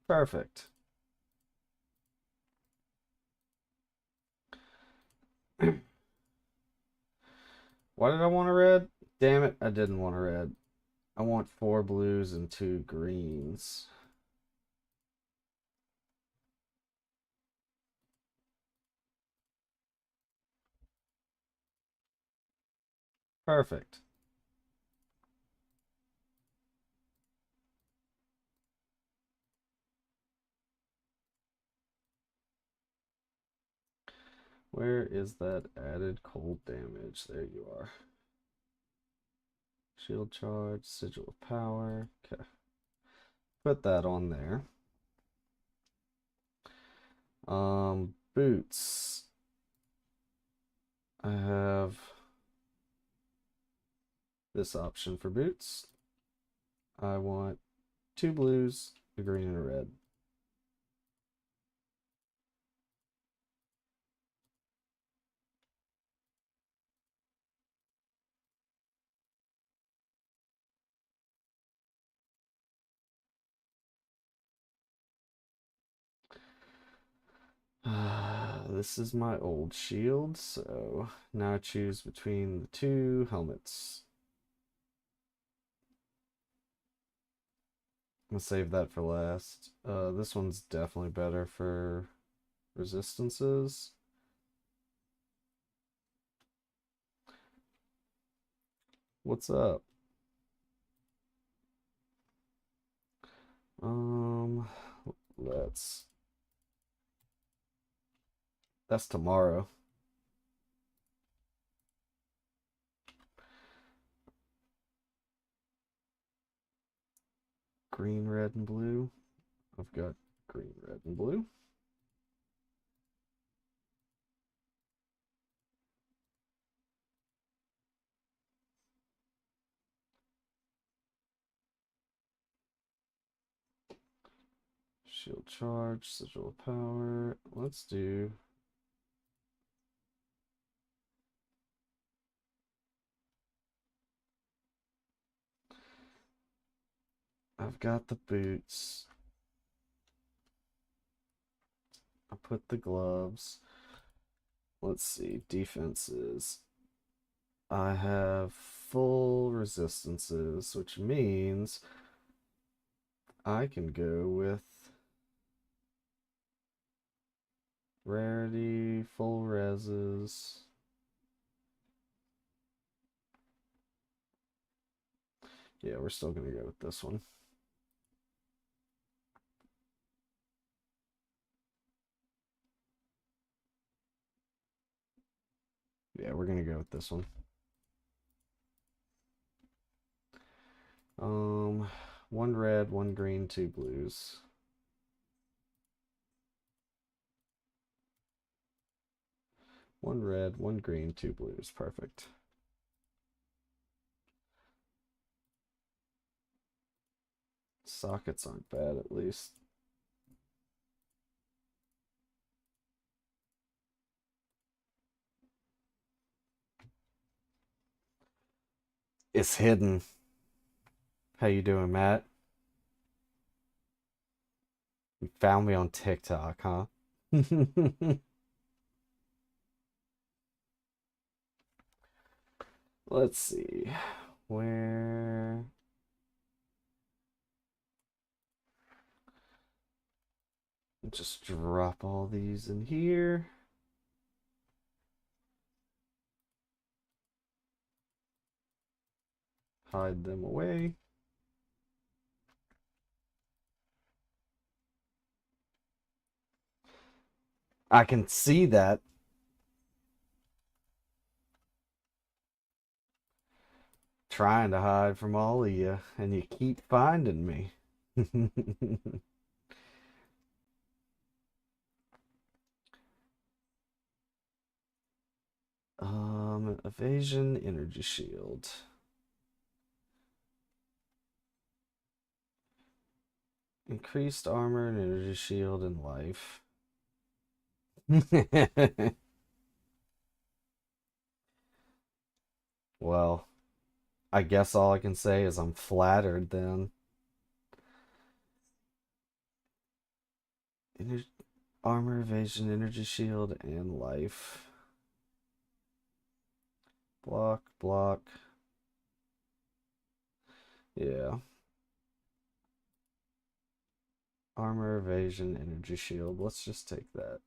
Perfect. Why did I want a red? Damn it, I didn't want a red. I want 4 blues and 2 greens. Perfect. Where is that added cold damage? There you are. Shield charge, sigil of power. Okay. Put that on there. Boots. I have this option for boots. I want 2 blues, a green, and a red. This is my old shield, so now I choose between the 2 helmets. I'm gonna save that for last. This one's definitely better for resistances. What's up? Um, let's. That's tomorrow. Green, red, and blue. I've got green, red, and blue. Shield charge, sigil of power. Let's do. I've got the boots. I put the gloves. Let's see. Defenses. I have full resistances, which means I can go with rarity, full reses. Yeah, we're still gonna go with this one. Yeah, we're gonna go with this one. One red, one green, 2 blues. One red, one green, 2 blues. Perfect. Sockets aren't bad, at least. It's hidden. How you doing, Matt? You found me on TikTok, huh? Let's see. Where... Just drop all these in here. Hide them away. I can see that. Trying to hide from all of you, and you keep finding me. Evasion, energy shield. Increased armor and energy shield and life. Well, I guess all I can say is I'm flattered then. Ener Armor, evasion, energy shield, and life. Block, block. Yeah. Armor, evasion, energy shield. Let's just take that.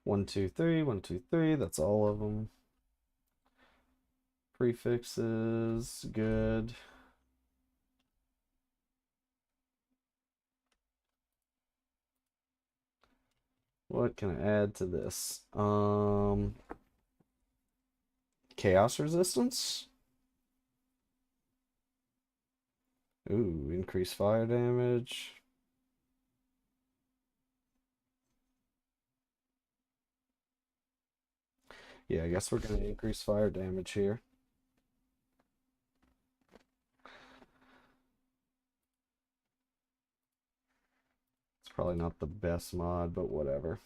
One, two, three, one, two, three. That's all of them. Prefixes, good. What can I add to this? Chaos resistance. Ooh, increase fire damage. Yeah, I guess we're gonna increase fire damage here. It's probably not the best mod, but whatever.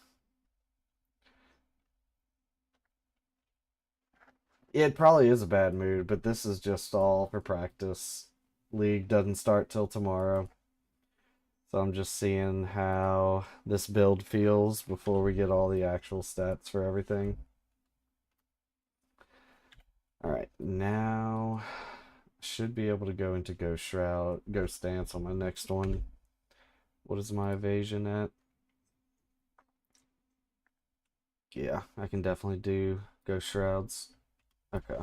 It probably is a bad mood, but this is just all for practice. League doesn't start till tomorrow. So I'm just seeing how this build feels before we get all the actual stats for everything. Alright, now should be able to go into Ghost Shroud, Ghost Dance on my next one. What is my evasion at? Yeah, I can definitely do Ghost Shrouds. Okay.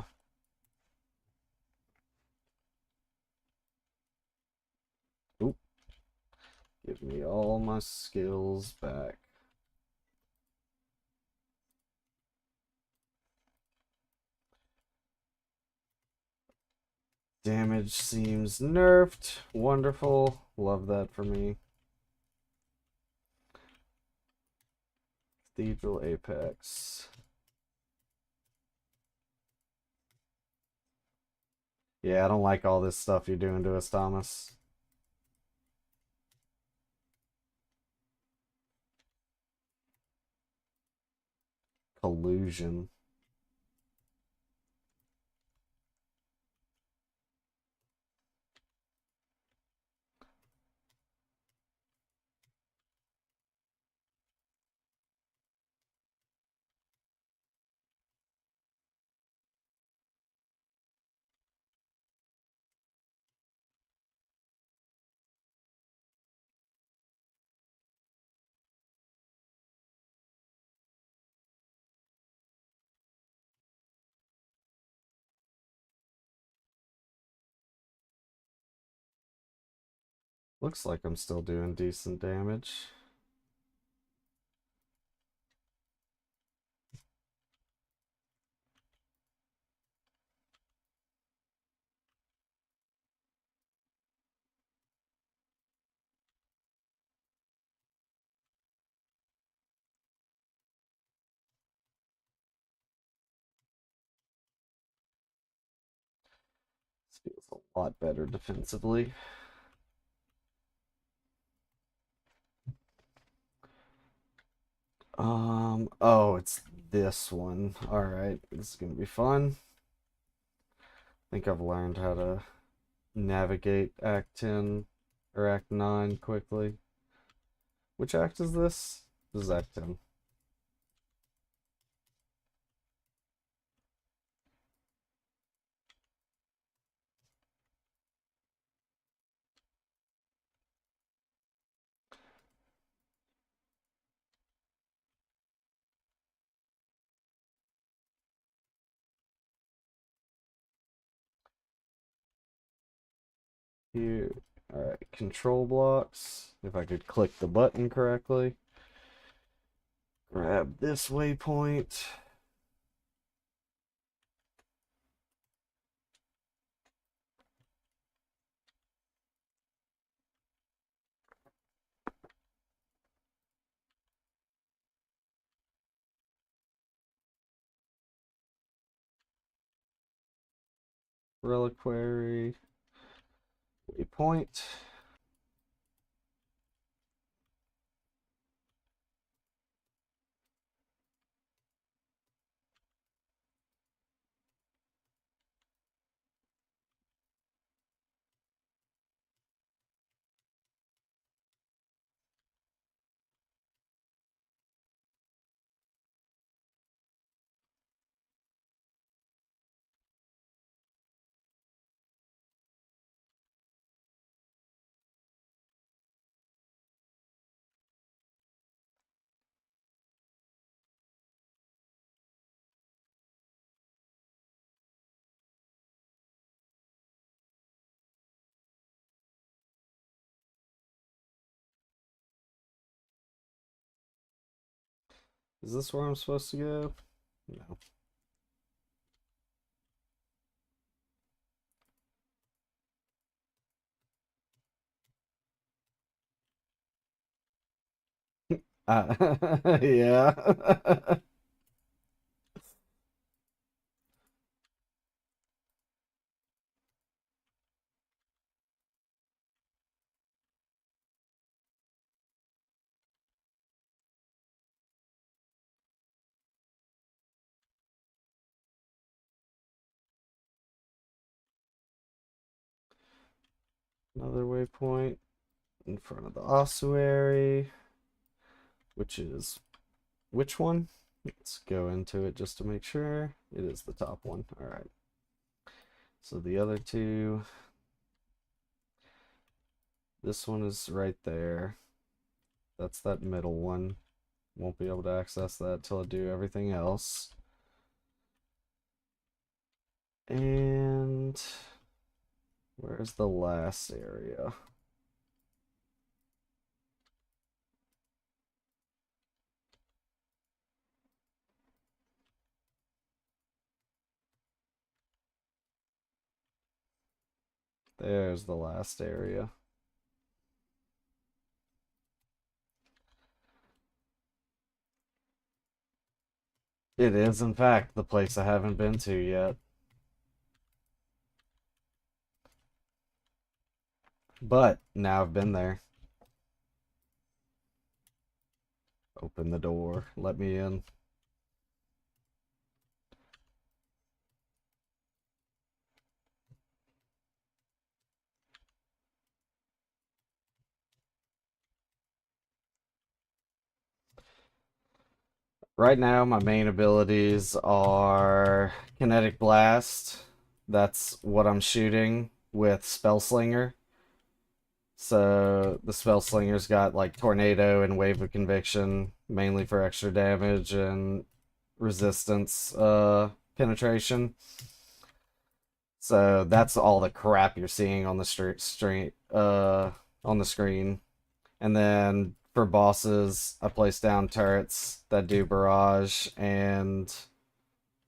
Oop. Give me all my skills back. Damage seems nerfed. Wonderful. Love that for me. Cathedral Apex. Yeah, I don't like all this stuff you're doing to us, Thomas. Collusion. Looks like I'm still doing decent damage. This feels a lot better defensively. Oh, it's this one. Alright, this is gonna be fun. I think I've learned how to navigate Act 10 or Act 9 quickly. Which act is this? This is Act 10. here. Alright, control blocks. If I could click the button correctly. Grab this waypoint. Reliquary. Waypoint. Is this where I'm supposed to go? No. Yeah. Another waypoint in front of the ossuary, which is which one? Let's go into it just to make sure. It is the top one. All right. So the other two, this one is right there. That's that middle one. Won't be able to access that till I do everything else. And where's the last area? There's the last area. It is, in fact, the place I haven't been to yet. But now I've been there. Open the door. Let me in. Right now, my main abilities are Kinetic Blast. That's what I'm shooting with Spell Slinger. So the Spell Slinger's got like Tornado and Wave of Conviction, mainly for extra damage and resistance penetration. So that's all the crap you're seeing on the on the screen. And then for bosses, I place down turrets that do barrage and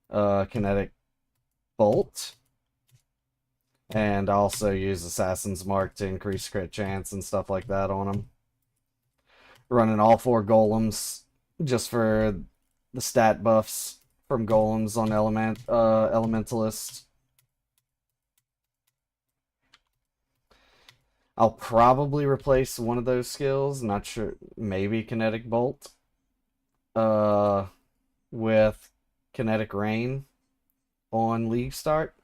kinetic bolt. And I also use Assassin's Mark to increase crit chance and stuff like that on them. Running all 4 golems just for the stat buffs from golems on Elementalist. I'll probably replace one of those skills, not sure, maybe Kinetic Bolt, with Kinetic Rain on League Start.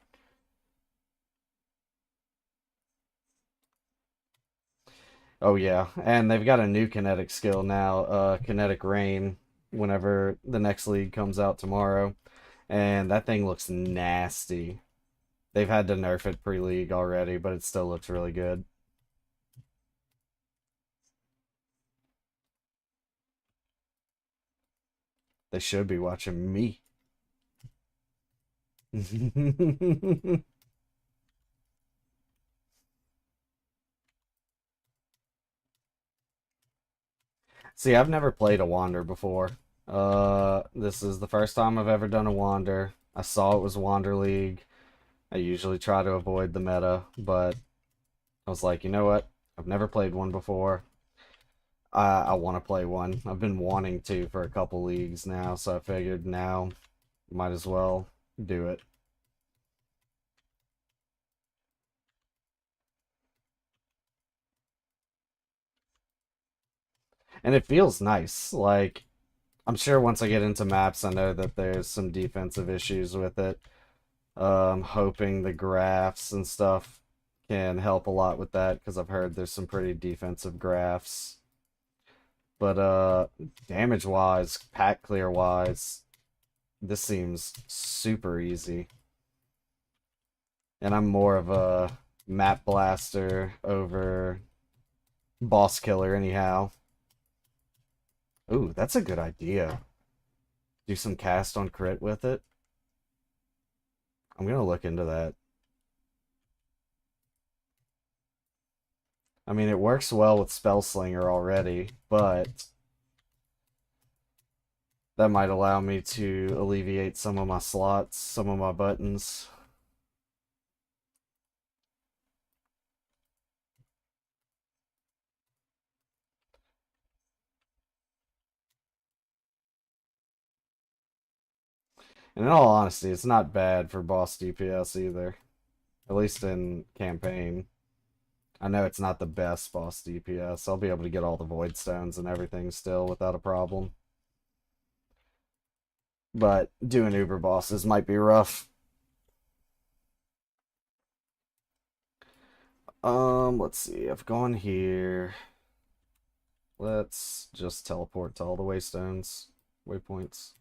Oh yeah, and they've got a new kinetic skill now, Kinetic Rain, whenever the next league comes out tomorrow. And that thing looks nasty. They've had to nerf it pre-league already, but it still looks really good. They should be watching me. See, I've never played a Wander before. This is the first time I've ever done a Wander. I saw it was Wander League. I usually try to avoid the meta, but I was like, you know what? I've never played one before. I want to play one. I've been wanting to for a couple leagues now, so I figured now might as well do it. And it feels nice. Like, I'm sure once I get into maps, I know that there's some defensive issues with it. Hoping the graphs and stuff can help a lot with that because I've heard there's some pretty defensive graphs. But damage wise, pack clear wise, this seems super easy. And I'm more of a map blaster over boss killer anyhow. Ooh, that's a good idea. Do some cast on crit with it. I'm gonna look into that. I mean, it works well with Spellslinger already, but that might allow me to alleviate some of my slots, some of my buttons. And in all honesty, it's not bad for boss DPS either. At least in campaign. I know it's not the best boss DPS. I'll be able to get all the void stones and everything still without a problem. But doing Uber bosses might be rough. Let's see. I've gone here. Let's just teleport to all the waystones, waypoints.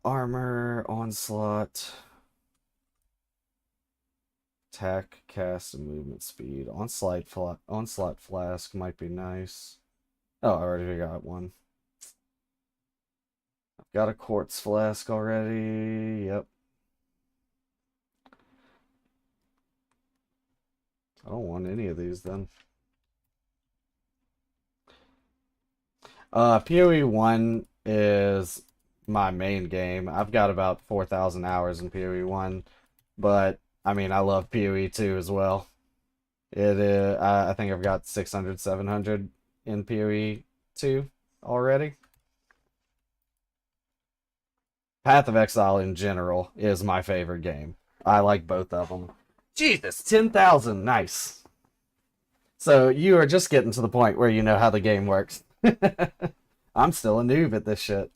Armor, onslaught, attack, cast, and movement speed. Onslaught flask might be nice. Oh, I already got one. I've got a quartz flask already. Yep. I don't want any of these then. PoE 1 is my main game. I've got about 4,000 hours in PoE 1, but I mean, I love PoE 2 as well. It is, I think I've got 600, 700 in PoE 2 already. Path of Exile in general is my favorite game. I like both of them. Jesus, 10,000, nice. So you are just getting to the point where you know how the game works. I'm still a noob at this shit.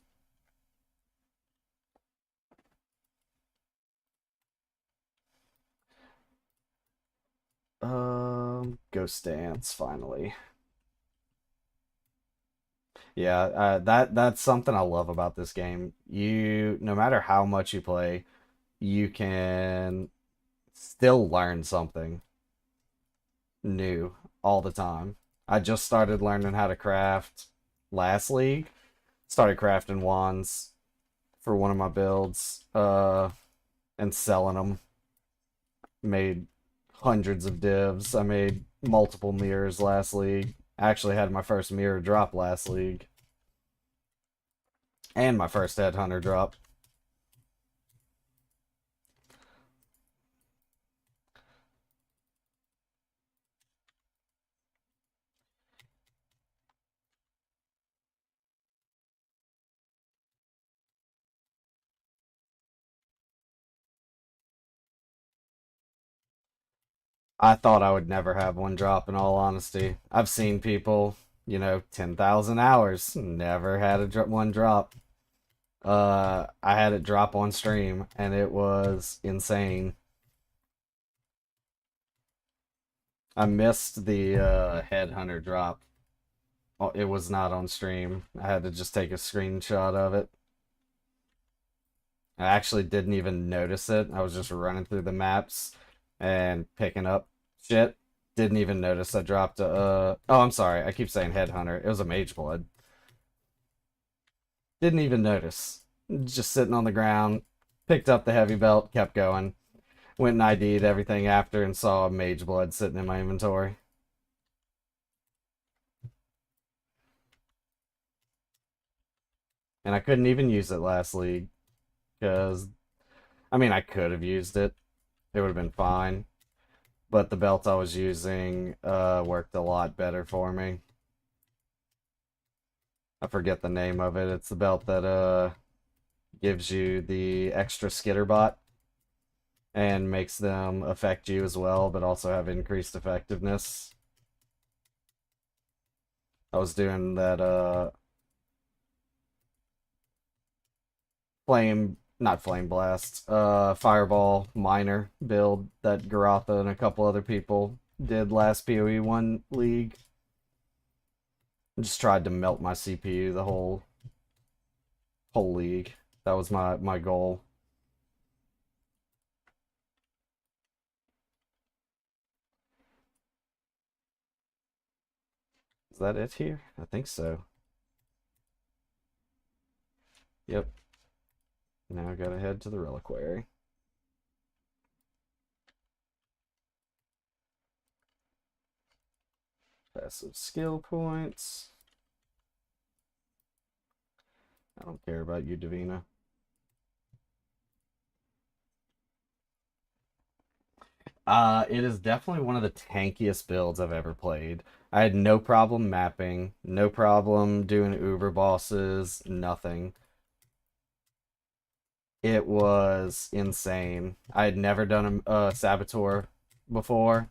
Ghost Dance finally. Yeah, that's something I love about this game. No matter how much you play, you can still learn something new all the time. I just started learning how to craft last league. Started crafting wands for one of my builds, and selling them. Made hundreds of divs. I made multiple mirrors last league. I actually had my first mirror drop last league. And my first headhunter drop. I thought I would never have one drop in all honesty. I've seen people, 10,000 hours, never had one drop. I had it drop on stream and it was insane. I missed the headhunter drop. Oh, it was not on stream. I had to just take a screenshot of it. I actually didn't even notice it. I was just running through the maps and picking up shit. Didn't even notice I dropped a. Oh, I'm sorry. I keep saying headhunter. It was a mage blood. Didn't even notice. Just sitting on the ground. Picked up the heavy belt. Kept going. Went and ID'd everything after and saw a mage blood sitting in my inventory. And I couldn't even use it last league because, I mean, I could have used it. It would have been fine. But the belt I was using worked a lot better for me. I forget the name of it. It's the belt that gives you the extra skitter bot and makes them affect you as well, but also have increased effectiveness. I was doing that not flame blast, fireball minor build that Garatha and a couple other people did last PoE 1 league. I just tried to melt my CPU the whole league. That was my goal. Is that it here? I think so. Yep. Now I gotta head to the reliquary. Passive skill points. I don't care about you, Davina. It is definitely one of the tankiest builds I've ever played. I had no problem mapping, no problem doing uber bosses, nothing. It was insane. I had never done a saboteur before,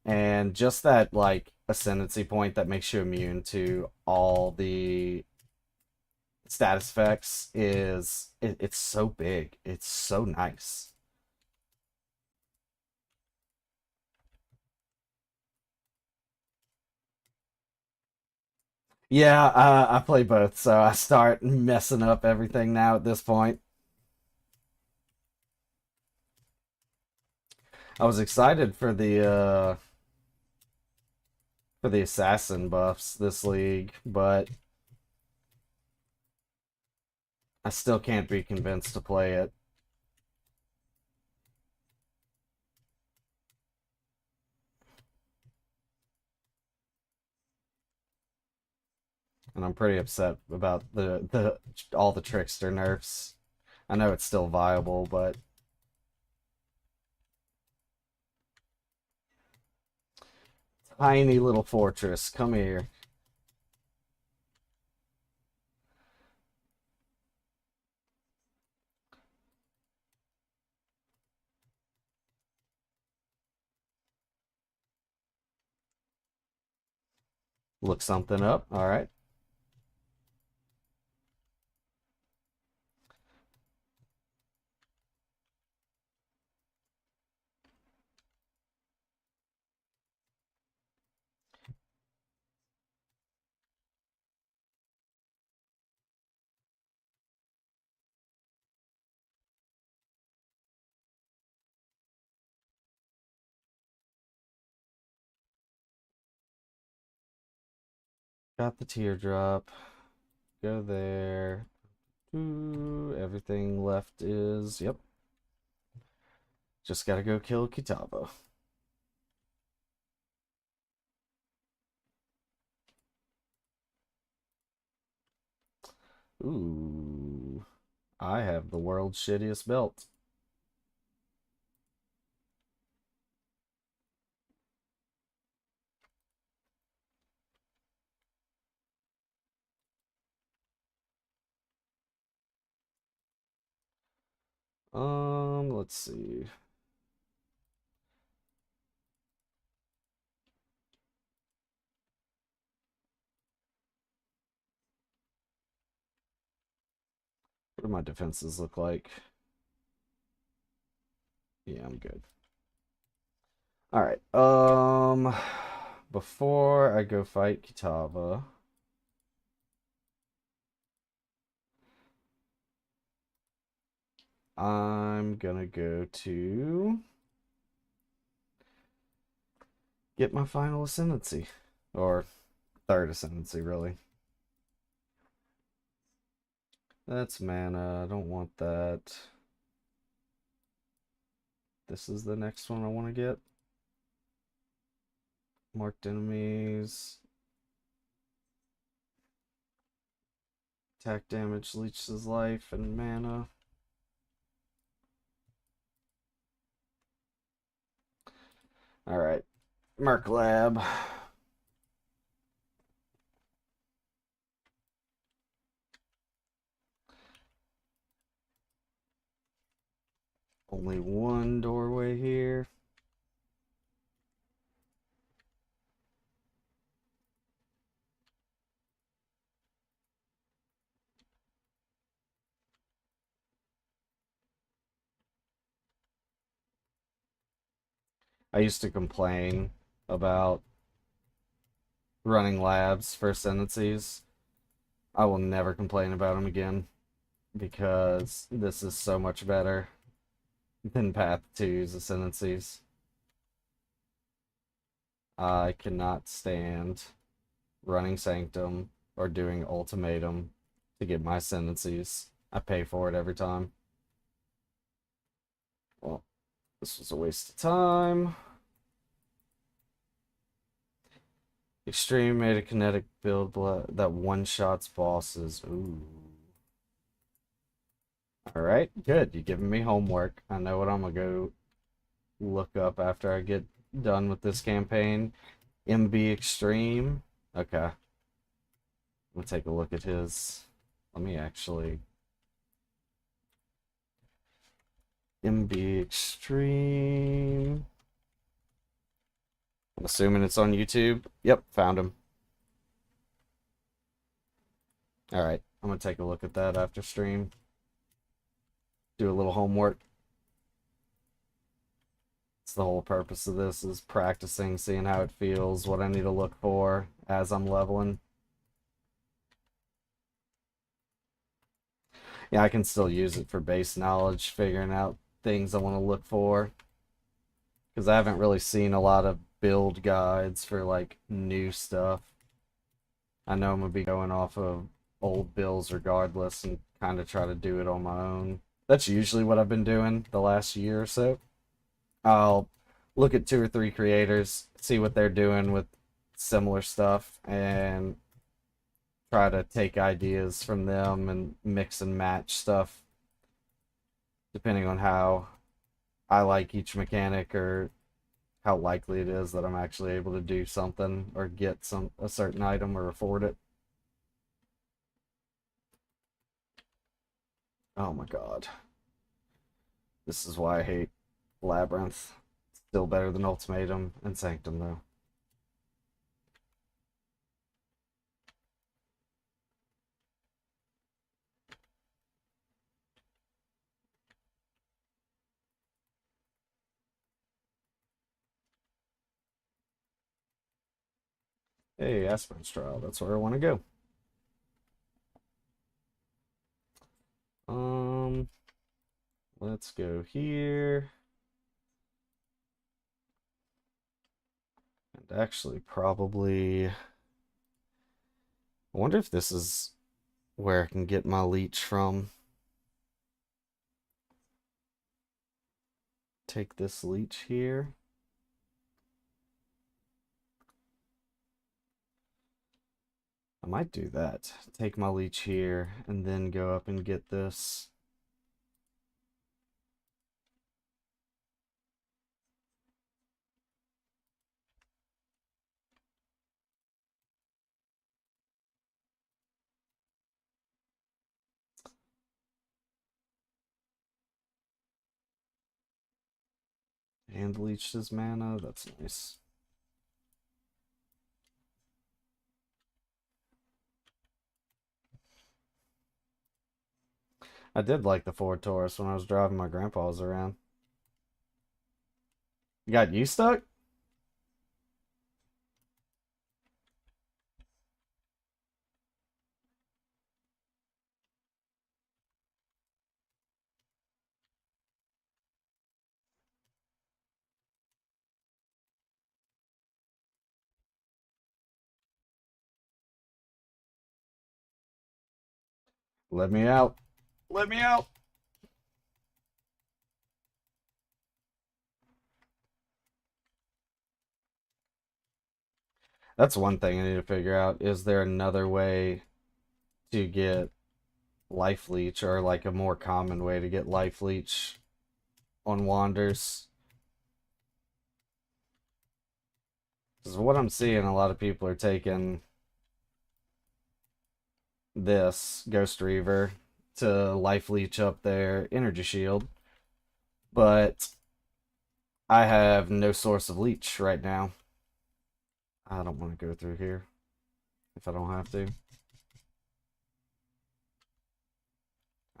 and just that like ascendancy point that makes you immune to all the status effects it's so big. It's so nice. Yeah, I play both, so I start messing up everything now at this point. I was excited for the assassin buffs this league, but I still can't be convinced to play it. And I'm pretty upset about the all the trickster nerfs. I know it's still viable, but tiny little fortress, come here. Look something up. All right. Got the teardrop. Go there. Ooh, everything left is yep. Just gotta go kill Kitava. Ooh. I have the world's shittiest belt. Let's see. What do my defenses look like? Yeah, I'm good. All right. Before I go fight Kitava, I'm gonna go to get my final ascendancy, or third ascendancy, really. That's mana. I don't want that. This is the next one I want to get. Marked enemies. Attack damage leeches life and mana. Alright. Merc Lab. Only one doorway here. I used to complain about running labs for ascendancies. I will never complain about them again because this is so much better than Path 2's ascendancies. I cannot stand running Sanctum or doing Ultimatum to get my ascendancies. I pay for it every time. Well, this was a waste of time. Extreme made a kinetic build that one-shots bosses. Ooh. Alright, good. You're giving me homework. I know what I'm gonna go look up after I get done with this campaign. MB Extreme. Okay. I'm gonna take a look at his. Let me actually. MB Extreme. I'm assuming it's on YouTube. Yep, found him. Alright, I'm gonna take a look at that after stream. Do a little homework. It's the whole purpose of this is practicing, seeing how it feels, what I need to look for as I'm leveling. Yeah, I can still use it for base knowledge, figuring out things I want to look for. Because I haven't really seen a lot of build guides for like new stuff. I know I'm going to be going off of old builds regardless and kind of try to do it on my own. That's usually what I've been doing the last year or so. I'll look at 2 or 3 creators, see what they're doing with similar stuff, and try to take ideas from them and mix and match stuff depending on how I like each mechanic or how likely it is that I'm actually able to do something or get a certain item or afford it. Oh my god. This is why I hate Labyrinth. Still better than Ultimatum and Sanctum though. Hey, Aspirant's Trial, that's where I want to go. Let's go here. And actually, probably. I wonder if this is where I can get my leech from. Take this leech here. I might do that. Take my leech here and then go up and get this. And leech his mana. That's nice. I did like the Ford Taurus when I was driving my grandpa's around. You got you stuck? Let me out. Let me out. That's one thing I need to figure out. Is there another way to get life leech, or like a more common way to get life leech on wanders. Because what I'm seeing, a lot of people are taking this Ghost Reaver to life leech up their energy shield, but I have no source of leech right now. I don't want to go through here if I don't have to.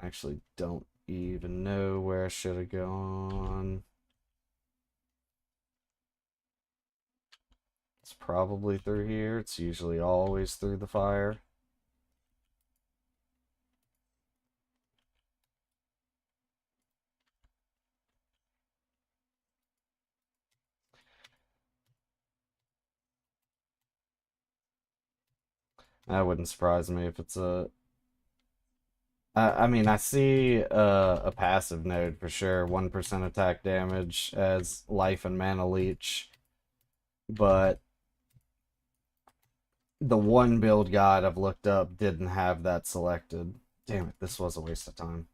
I actually don't even know where I should have gone. It's probably through here. It's usually always through the fire. That wouldn't surprise me if it's a... I mean, I see a passive node for sure. 1% attack damage as life and mana leech. But the one build guide I've looked up didn't have that selected. Damn it, this was a waste of time.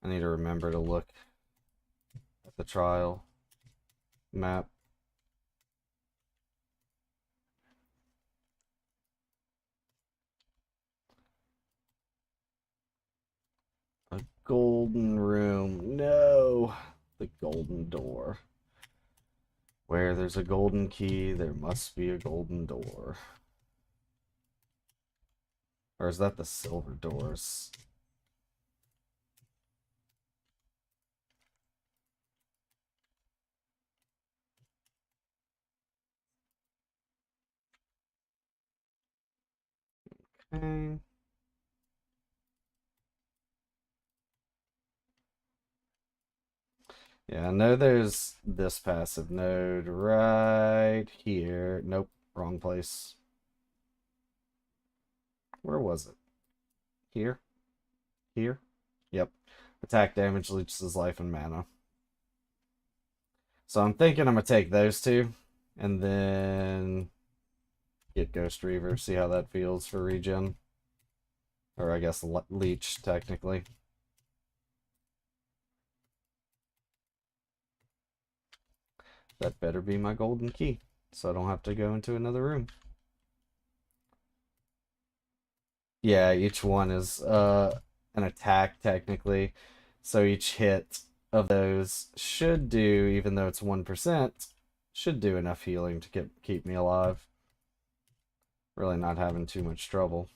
I need to remember to look at the trial map. A golden room. No! The golden door. Where there's a golden key, there must be a golden door. Or is that the silver doors? Okay. Yeah, I know there's this passive node right here. Nope, wrong place. Where was it? Here? Here? Yep. Attack damage leeches life and mana. So I'm thinking I'm gonna take those two and then get Ghost Reaver, see how that feels for regen. Or I guess leech, technically. That better be my golden key, so I don't have to go into another room. Yeah, each one is an attack, technically. So each hit of those should do, even though it's 1%, should do enough healing to keep me alive. Really not having too much trouble.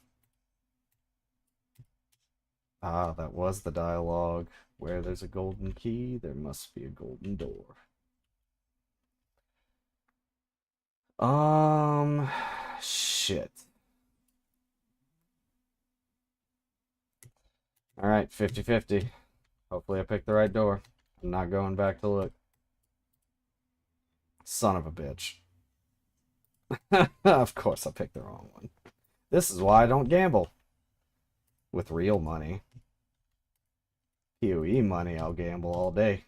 Ah, that was the dialogue. Where there's a golden key, there must be a golden door. Shit. Alright, 50-50. Hopefully I picked the right door. I'm not going back to look. Son of a bitch. Of course I picked the wrong one. This is why I don't gamble. With real money. PoE money, I'll gamble all day.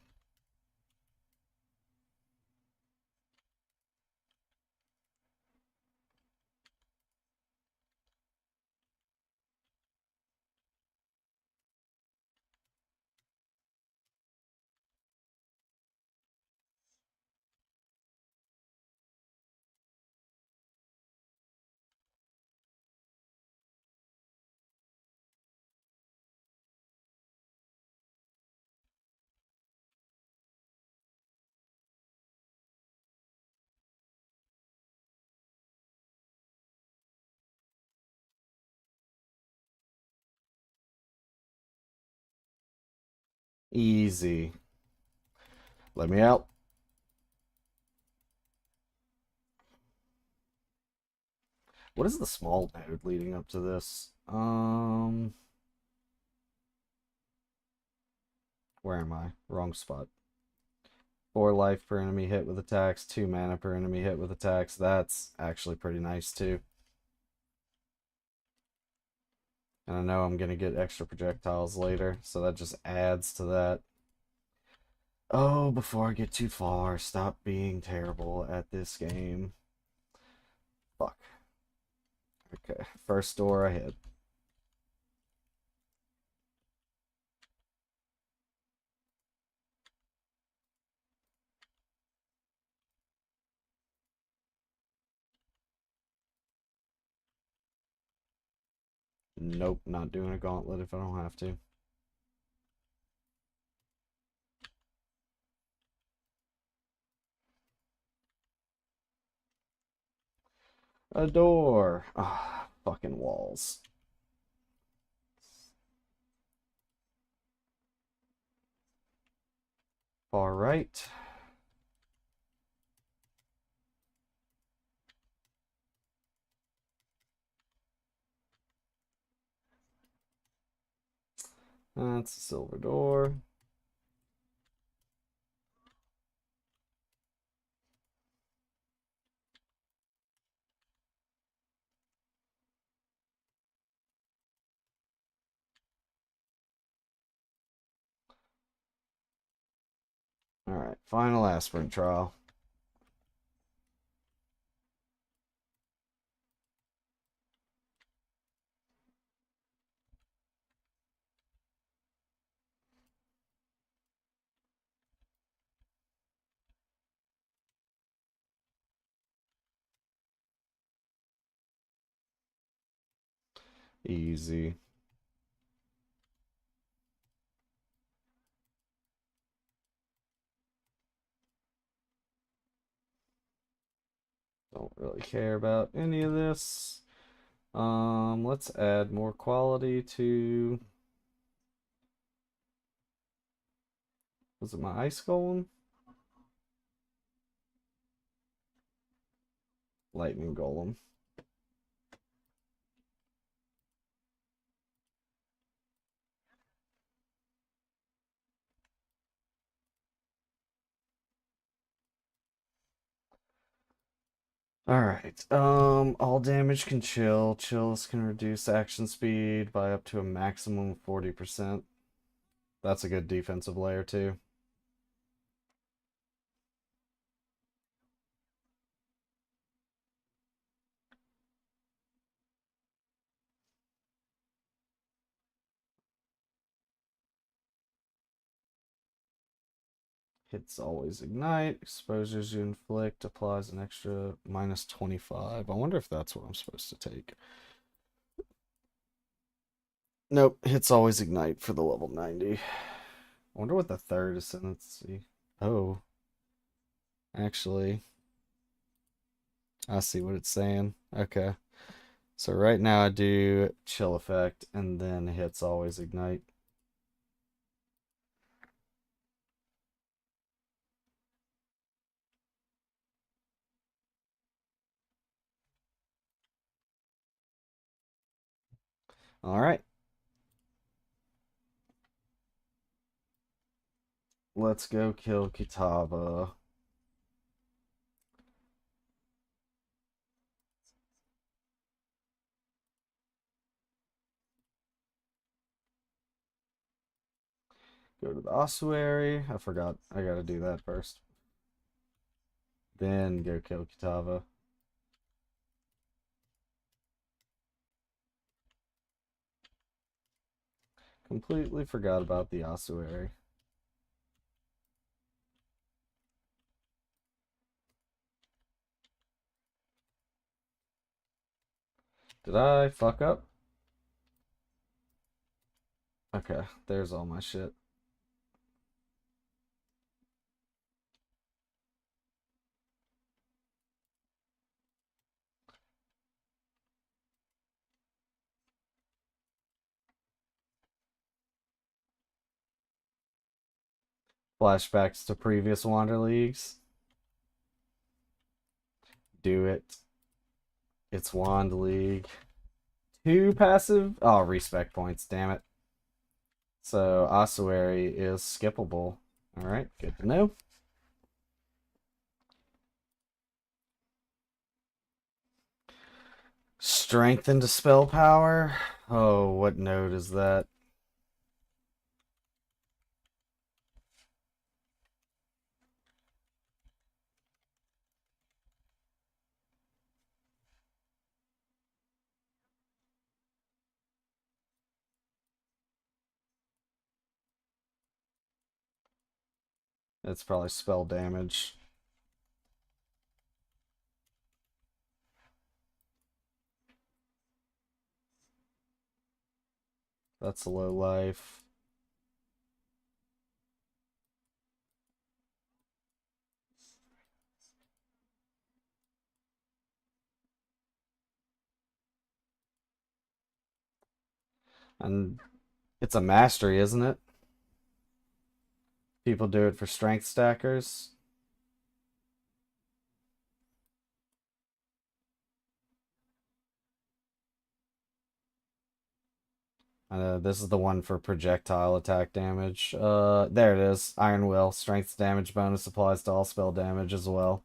Easy. Let me out. What is the small node leading up to this? Where am I? Wrong spot. 4 life per enemy hit with attacks, 2 mana per enemy hit with attacks. That's actually pretty nice too. And I know I'm going to get extra projectiles later, so that just adds to that. Oh, before I get too far, stop being terrible at this game. Fuck. Okay, first door I hit. Nope, not doing a gauntlet if I don't have to. A door. Ah, fucking walls. Far right. That's a silver door. Alright, final aspirin trial. Easy. Don't really care about any of this. Let's add more quality to... Was it my ice golem? Lightning golem. Alright, all damage can chill. Chills can reduce action speed by up to a maximum of 40%. That's a good defensive layer too. Hits always ignite. Exposures you inflict applies an extra minus 25. I wonder if that's what I'm supposed to take. Nope, hits always ignite for the level 90. I wonder what the third is. Let's see. Oh, actually, I see what it's saying. Okay. So right now I do chill effect and then hits always ignite. All right. Let's go kill Kitava. Go to the ossuary. I forgot. I gotta do that first. Then go kill Kitava. Completely forgot about the ossuary. Did I fuck up? Okay, there's all my shit. Flashbacks to previous Wander Leagues. Do it. It's Wand League. 2 passive? Oh, respec points, damn it. So, ossuary is skippable. Alright, good to know. Strength into spell power. Oh, what node is that? It's probably spell damage. That's a low life. And it's a mastery, isn't it? People do it for strength stackers. This is the one for projectile attack damage. There it is. Iron Will. Strength damage bonus applies to all spell damage as well.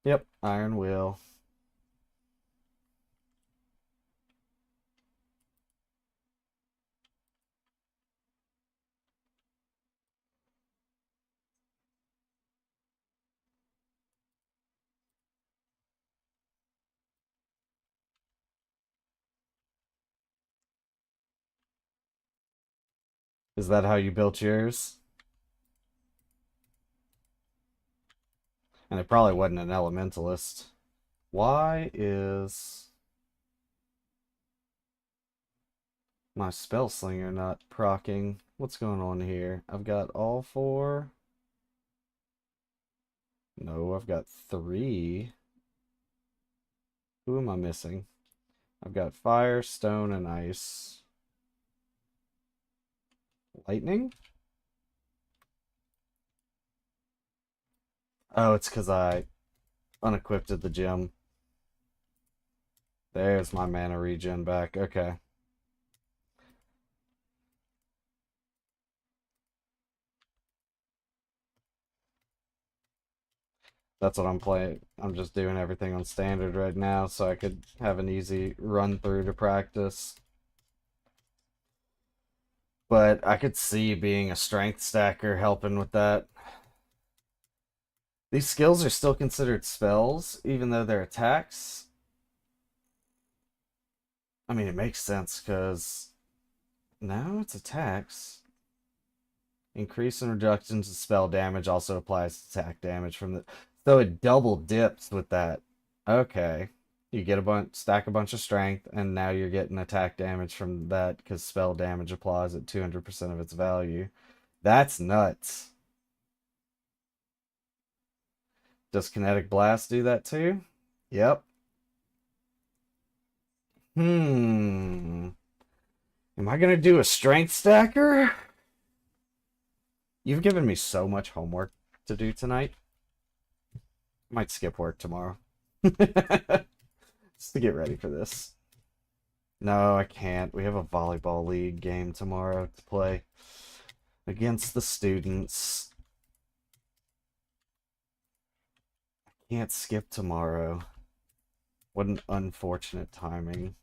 Yep, Iron Will. Is that how you built yours? And it probably wasn't an elementalist. Why is my spell slinger not proccing? What's going on here? I've got all 4. No, I've got 3. Who am I missing? I've got fire, stone, and ice. Lightning? Oh, it's because I unequipped the gem. There's my mana regen back. Okay. That's what I'm playing. I'm just doing everything on standard right now so I could have an easy run through to practice. But I could see being a strength stacker helping with that. These skills are still considered spells, even though they're attacks. I mean, it makes sense because no, it's attacks. Increase and reduction to spell damage also applies to attack damage from the. So it double dips with that. Okay. You get stack a bunch of strength, and now you're getting attack damage from that because spell damage applies at 200% of its value. That's nuts. Does Kinetic Blast do that too? Yep. Am I gonna do a strength stacker? You've given me so much homework to do tonight. I might skip work tomorrow. Just to get ready for this. No, I can't. We have a volleyball league game tomorrow to play against the students. I can't skip tomorrow. What an unfortunate timing.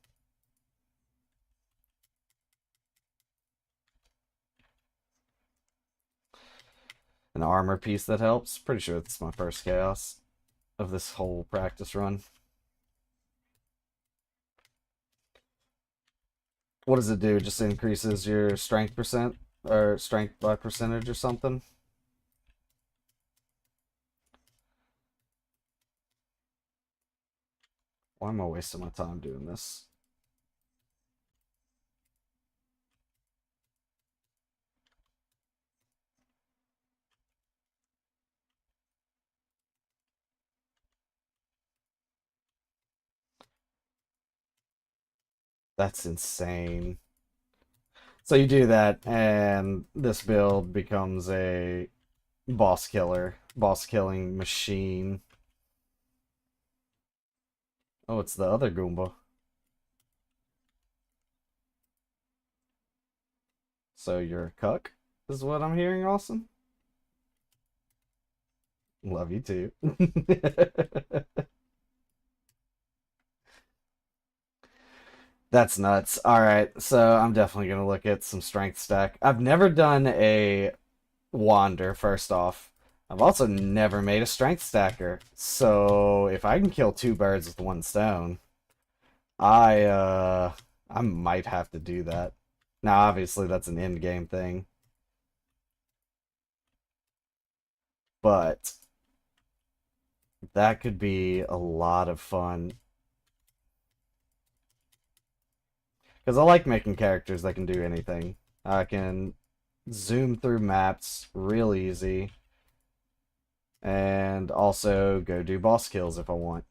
An armor piece that helps. Pretty sure it's my first chaos of this whole practice run. What does it do? Just increases your strength percent or strength by percentage or something? Why am I wasting my time doing this? That's insane. So you do that, and this build becomes a boss killing machine. Oh, it's the other Goomba. So you're a cuck, is what I'm hearing, Austin? Love you too. That's nuts. All right, so I'm definitely gonna look at some strength stack. I've never done a wander, first off. I've also never made a strength stacker. So if I can kill 2 birds with 1 stone, I might have to do that. Now obviously that's an end game thing. But That could be a lot of fun. Because I like making characters that can do anything. I can zoom through maps real easy. And also go do boss kills if I want.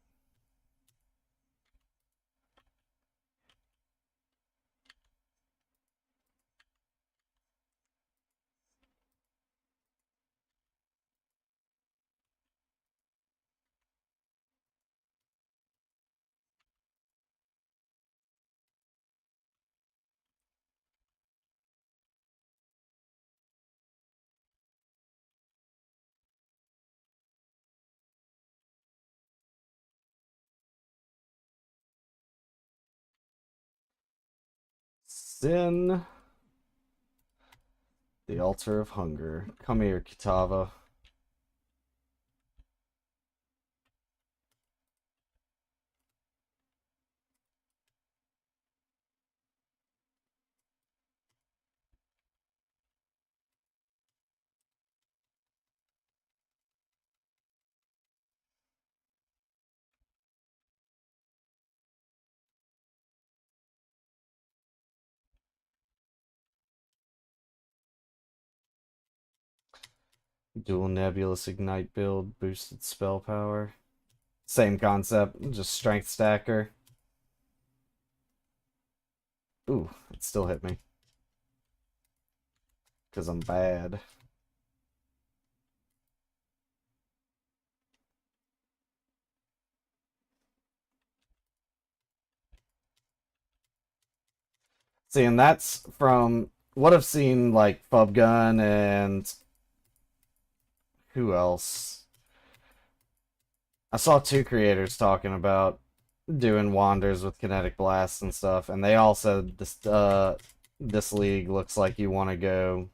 Sin. The Altar of Hunger. Come here, Kitava. Dual Nebulous Ignite build. Boosted spell power. Same concept. Just strength stacker. Ooh, it still hit me. Because I'm bad. See, and that's from what I've seen, like Fubgun and who else? I saw two creators talking about doing wanders with Kinetic Blast and stuff, and they all said this league looks like you want to go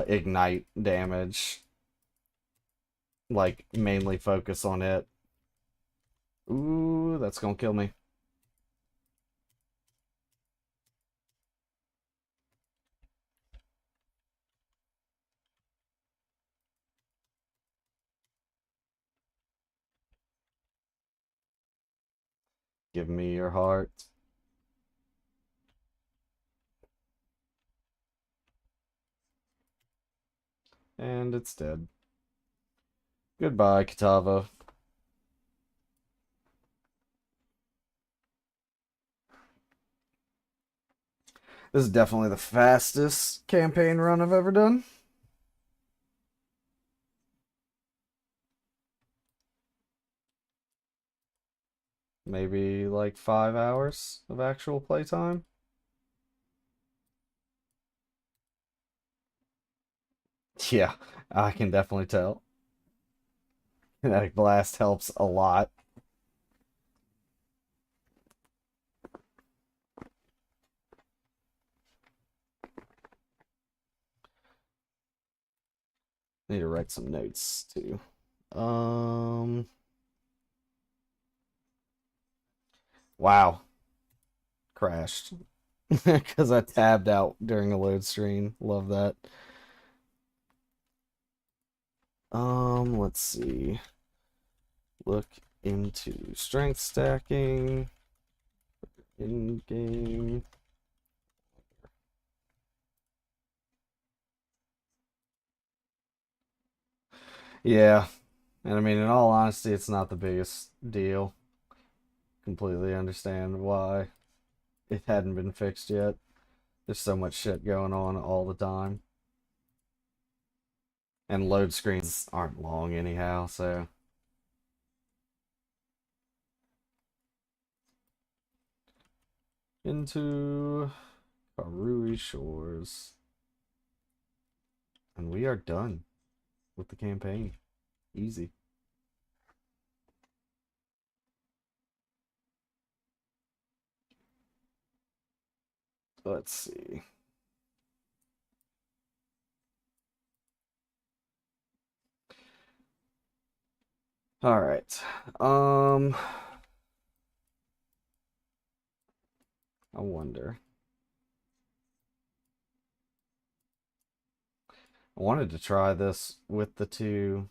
ignite damage, like mainly focus on it. Ooh, that's gonna kill me. Give me your heart. And it's dead. Goodbye, Kitava. This is definitely the fastest campaign run I've ever done. Maybe like 5 hours of actual playtime. Yeah, I can definitely tell. Kinetic Blast helps a lot. Need to write some notes too. Um, wow, crashed because I tabbed out during a load screen. Love that. Let's see. Look into strength stacking in game. Yeah, and I mean, in all honesty, it's not the biggest deal. Completely understand why it hadn't been fixed yet. There's so much shit going on all the time. And load screens aren't long anyhow, so. Into Karui Shores. And we are done with the campaign. Easy. Let's see. All right. I wonder. I wanted to try this with the two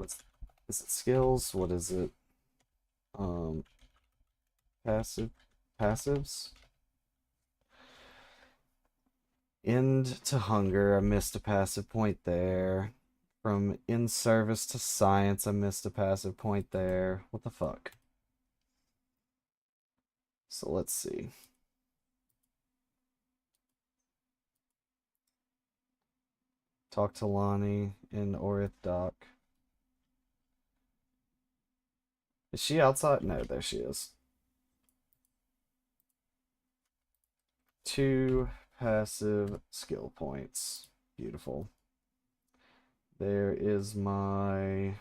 Is it skills? What is it? Passives. End to hunger. I missed a passive point there. From in service to science, I missed a passive point there. What the fuck? So let's see. Talk to Lonnie in Orith Dock. Is she outside? No, there she is. 2 passive skill points. Beautiful. There is my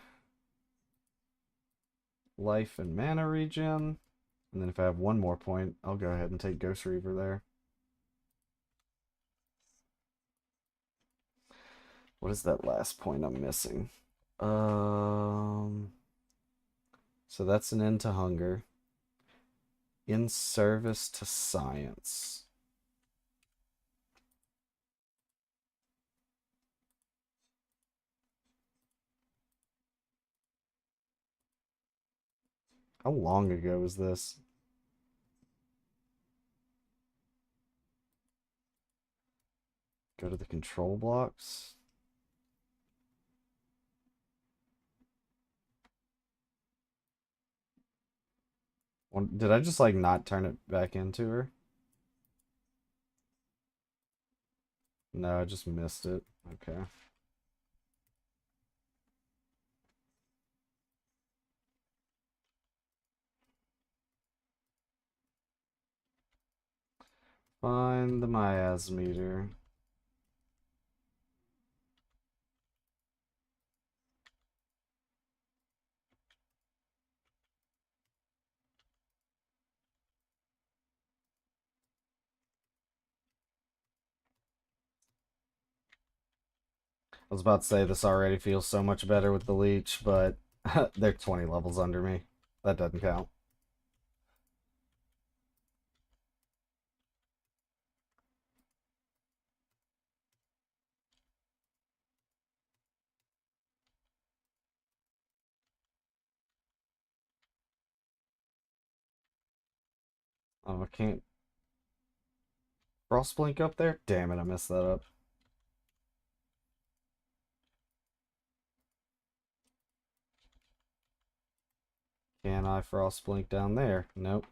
life and mana regen. And then if I have 1 more point, I'll go ahead and take Ghost Reaver there. What is that last point I'm missing? So that's an end to hunger. In service to science. How long ago was this? Go to the control blocks. Did I just like not turn it back into her? No, I just missed it. Okay. Find the miasm meter. I was about to say this already feels so much better with the leech, but they're 20 levels under me. That doesn't count. Oh, I can't Frost Blink up there? Damn it, I messed that up. Can I Frost Blink down there? Nope.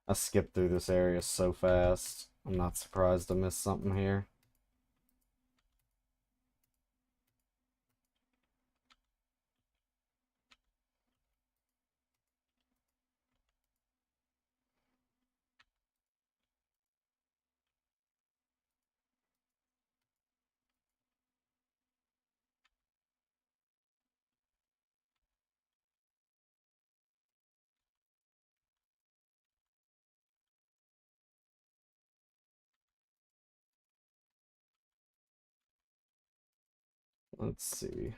I skipped through this area so fast. I'm not surprised I missed something here. Let's see.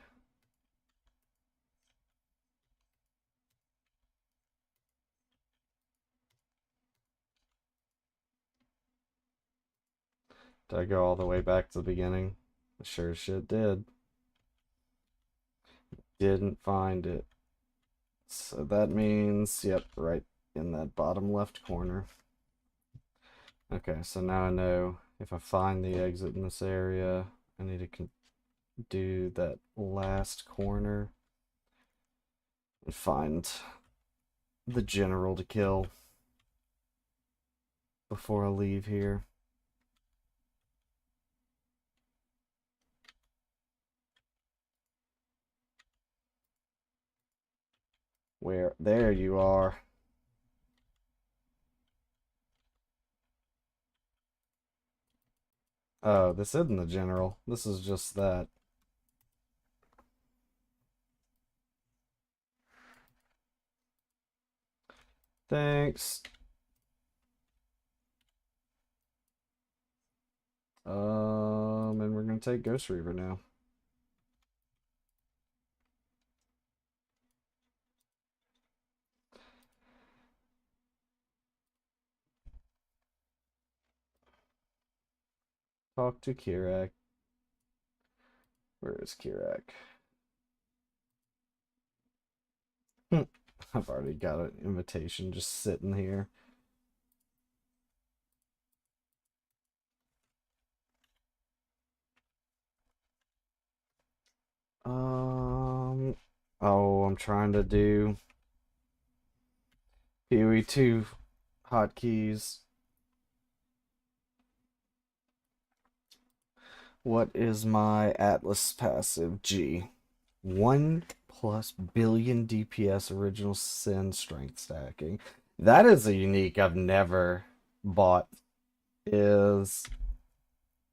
Did I go all the way back to the beginning? I sure as shit did. Didn't find it. So that means, yep, right in that bottom left corner. Okay, so now I know if I find the exit in this area, I need to do that last corner and find the general to kill before I leave here. Where? There you are. Oh, this isn't the general. This is just that. Thanks. And we're gonna take Ghost Reaver now. Talk to Kirak. Where is Kirak? I've already got an invitation just sitting here. Oh, I'm trying to do PoE 2 hotkeys. What is my Atlas passive? G. 1+ billion DPS original sin strength stacking. That is a unique I've never bought, is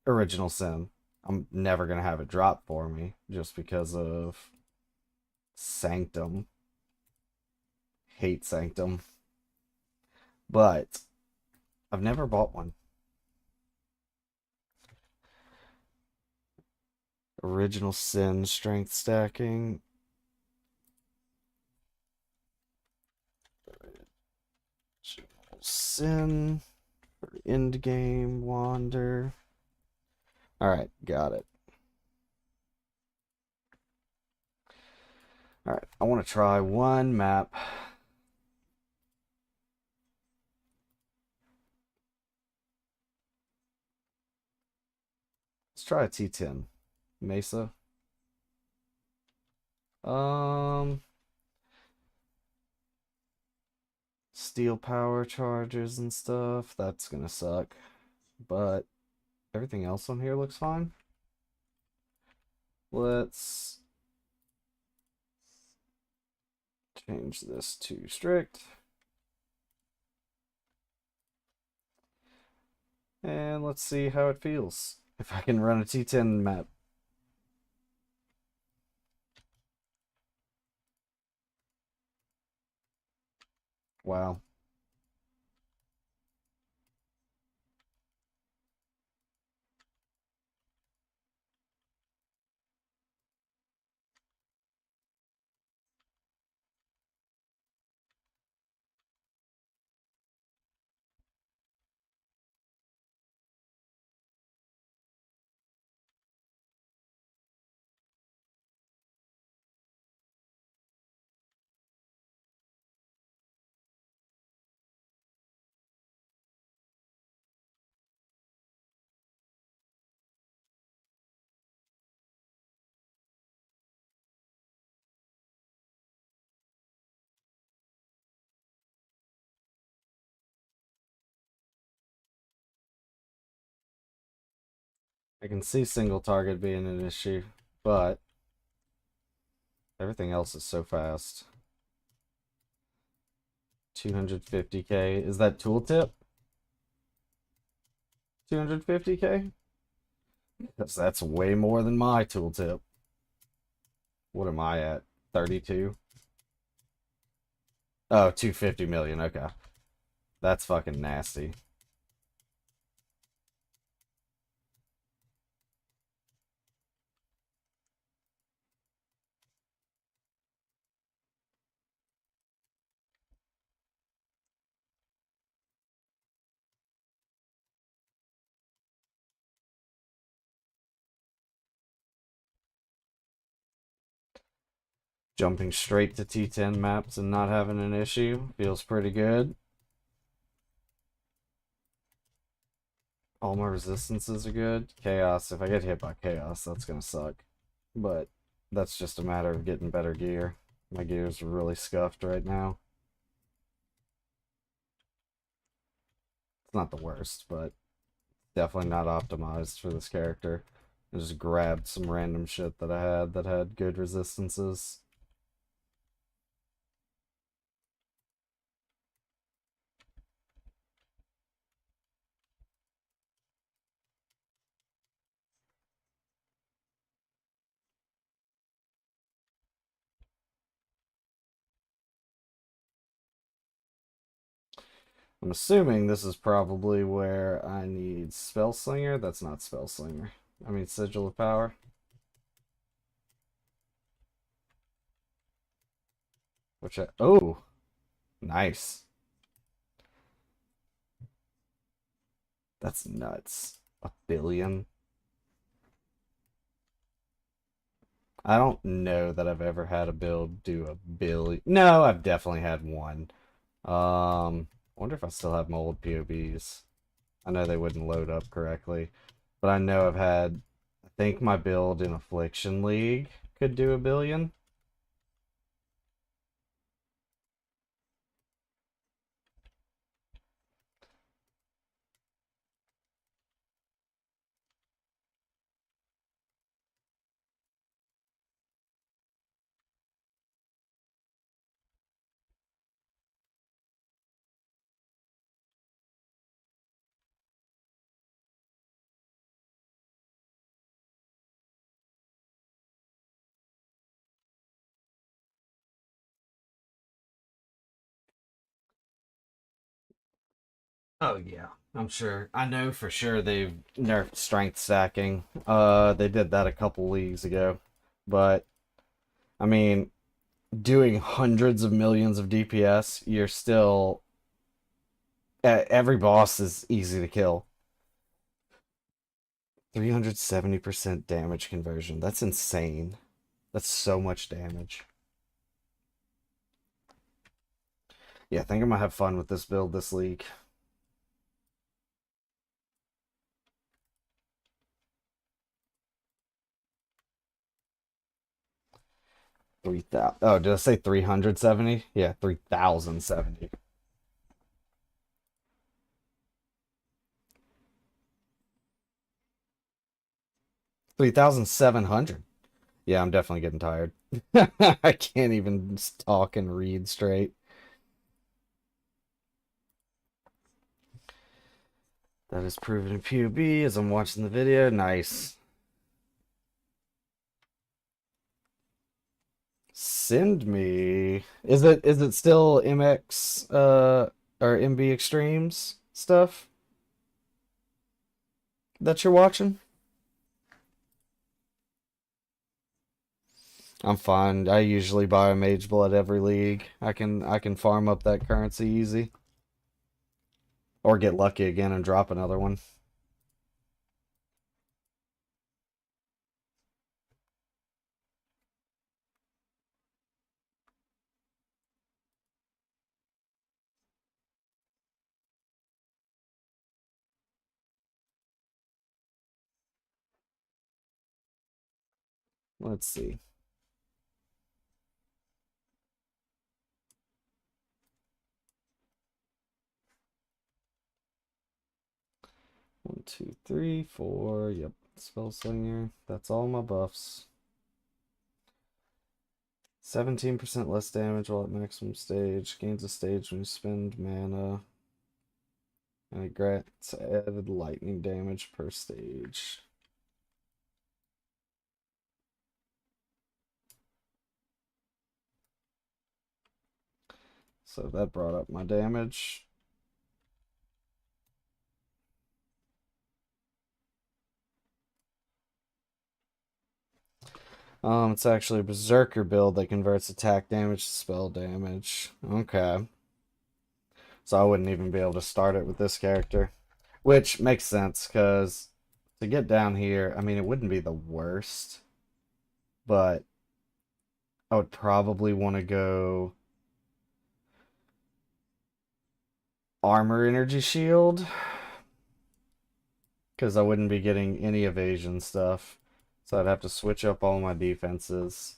original sin. I'm never gonna have it drop for me just because of Sanctum. Hate Sanctum. But I've never bought one. Original sin strength stacking. Sin for end game wander. Alright, got it. Alright, I want to try one map. Let's try a T10. Mesa. Steel power charges and stuff. That's gonna suck. But everything else on here looks fine. Let's change this to strict. And let's see how it feels. If I can run a T10 map. Wow. I can see single target being an issue, but everything else is so fast. 250k. Is that tooltip? 250k? That's way more than my tooltip. What am I at? 32? Oh, 250 million. Okay. That's fucking nasty. Jumping straight to T10 maps and not having an issue feels pretty good. All my resistances are good. Chaos, if I get hit by Chaos, that's gonna suck. But that's just a matter of getting better gear. My gear's really scuffed right now. It's not the worst, but definitely not optimized for this character. I just grabbed some random shit that I had that had good resistances. I'm assuming this is probably where I need Spell Slinger. That's not Spell Slinger. I mean Sigil of Power. Which I... Oh! Nice. That's nuts. A billion? I don't know that I've ever had a build do a billion. No, I've definitely had one. I wonder if I still have my old POBs. I know they wouldn't load up correctly, but I know I've had. I think my build in Affliction League could do a billion. Oh yeah, I'm sure. I know for sure they've nerfed strength stacking. They did that a couple leagues ago, but I mean, doing hundreds of millions of DPS, you're still every boss is easy to kill. 370% damage conversion. That's insane. That's so much damage. Yeah, I think I'm gonna have fun with this build this league. Oh, did I say 370? Yeah, 3070. 3700. Yeah, I'm definitely getting tired. I can't even talk and read straight. That is proven in PUB as I'm watching the video. Nice. Send me. Is it still MX or MB Extremes stuff that you're watching? I'm fine. I usually buy a Mage Blood every league. I can farm up that currency easy. Or get lucky again and drop another one. Let's see. One, two, three, four. Yep. Spell Slinger. That's all my buffs. 17% less damage while at maximum stage. Gains a stage when you spend mana. And it grants added lightning damage per stage. So that brought up my damage. It's actually a Berserker build that converts attack damage to spell damage. Okay. So I wouldn't even be able to start it with this character. Which makes sense, because to get down here, I mean, it wouldn't be the worst, but I would probably want to go Armor Energy Shield, because I wouldn't be getting any evasion stuff. So I'd have to switch up all my defenses.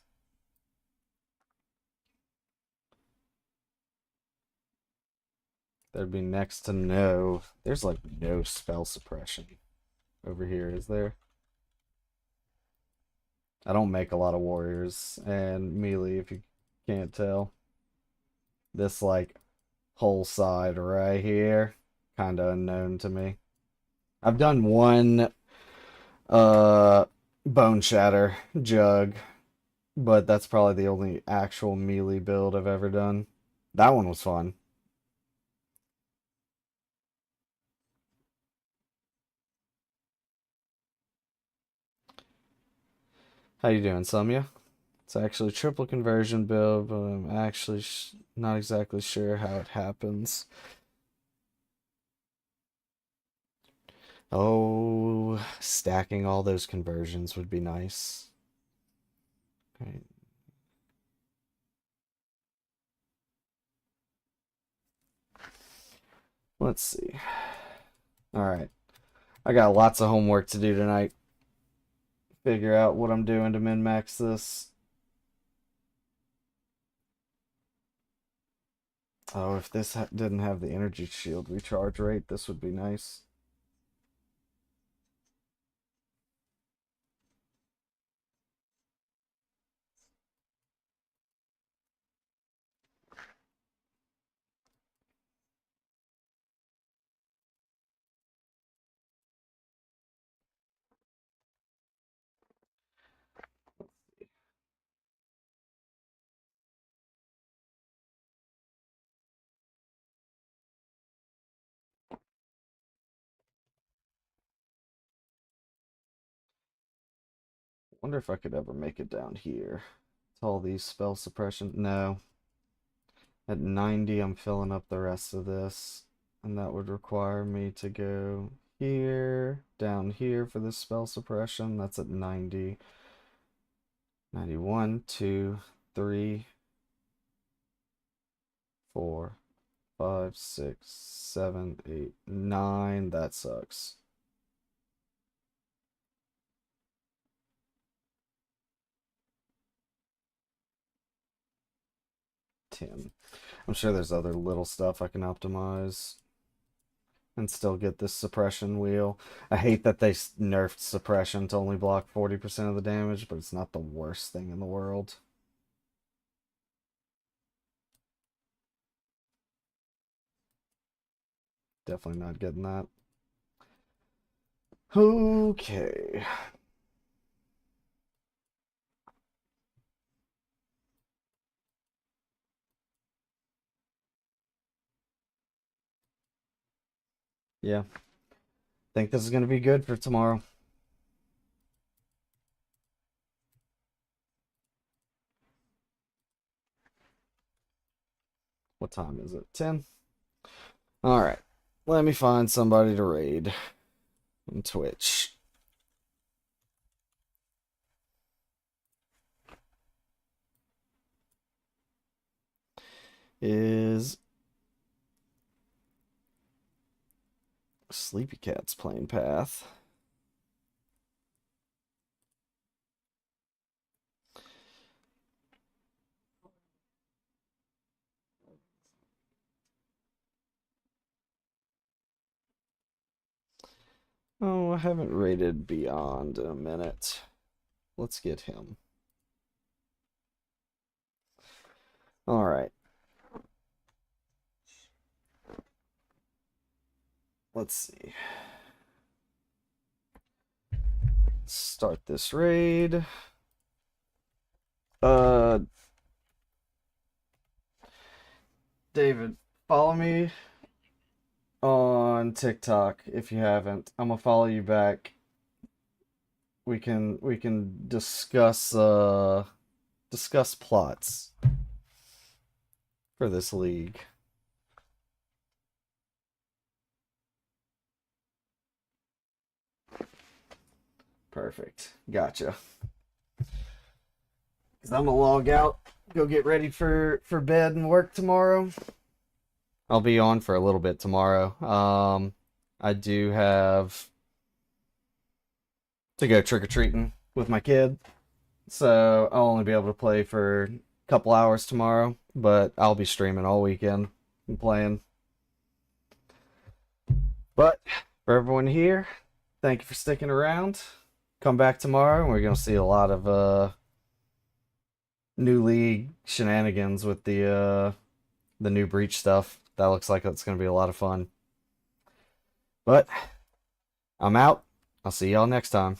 There'd be next to no. There's like no spell suppression over here, is there? I don't make a lot of warriors and melee, if you can't tell. This like whole side right here, kind of unknown to me. I've done one bone shatter jug, but that's probably the only actual melee build I've ever done. That one was fun. How you doing, Sumya? It's actually triple conversion build, but I'm actually not exactly sure how it happens. Oh, stacking all those conversions would be nice. Right. Let's see. All right. I got lots of homework to do tonight. Figure out what I'm doing to min-max this. Oh, if this didn't have the energy shield recharge rate, this would be nice. Wonder if I could ever make it down here. It's all these spell suppression. No. At 90, I'm filling up the rest of this. And that would require me to go here, down here for this spell suppression. That's at 90. 91, 2, 3, 4, 5, 6, 7, 8, 9. That sucks. I'm sure there's other little stuff I can optimize and still get this suppression wheel. I hate that they nerfed suppression to only block 40% of the damage, but it's not the worst thing in the world. Definitely not getting that. Okay. Yeah. Think this is going to be good for tomorrow. What time is it? 10? Alright. Let me find somebody to raid on Twitch. Is Sleepy Cat's playing path. Oh, I haven't rated Beyond in a minute. Let's get him. Alright. Let's see. Start this raid. David, follow me on TikTok if you haven't. I'm gonna follow you back. We can discuss plots for this league. Perfect. Gotcha. Cause I'm gonna log out, go get ready for bed and work tomorrow. I'll be on for a little bit tomorrow. I do have to go trick-or-treating with my kid, so I'll only be able to play for a couple hours tomorrow, but I'll be streaming all weekend and playing. But for everyone here, thank you for sticking around. Come back tomorrow and we're gonna see a lot of new league shenanigans with the new breach stuff. That looks like it's gonna be a lot of fun. But I'm out. I'll see y'all next time.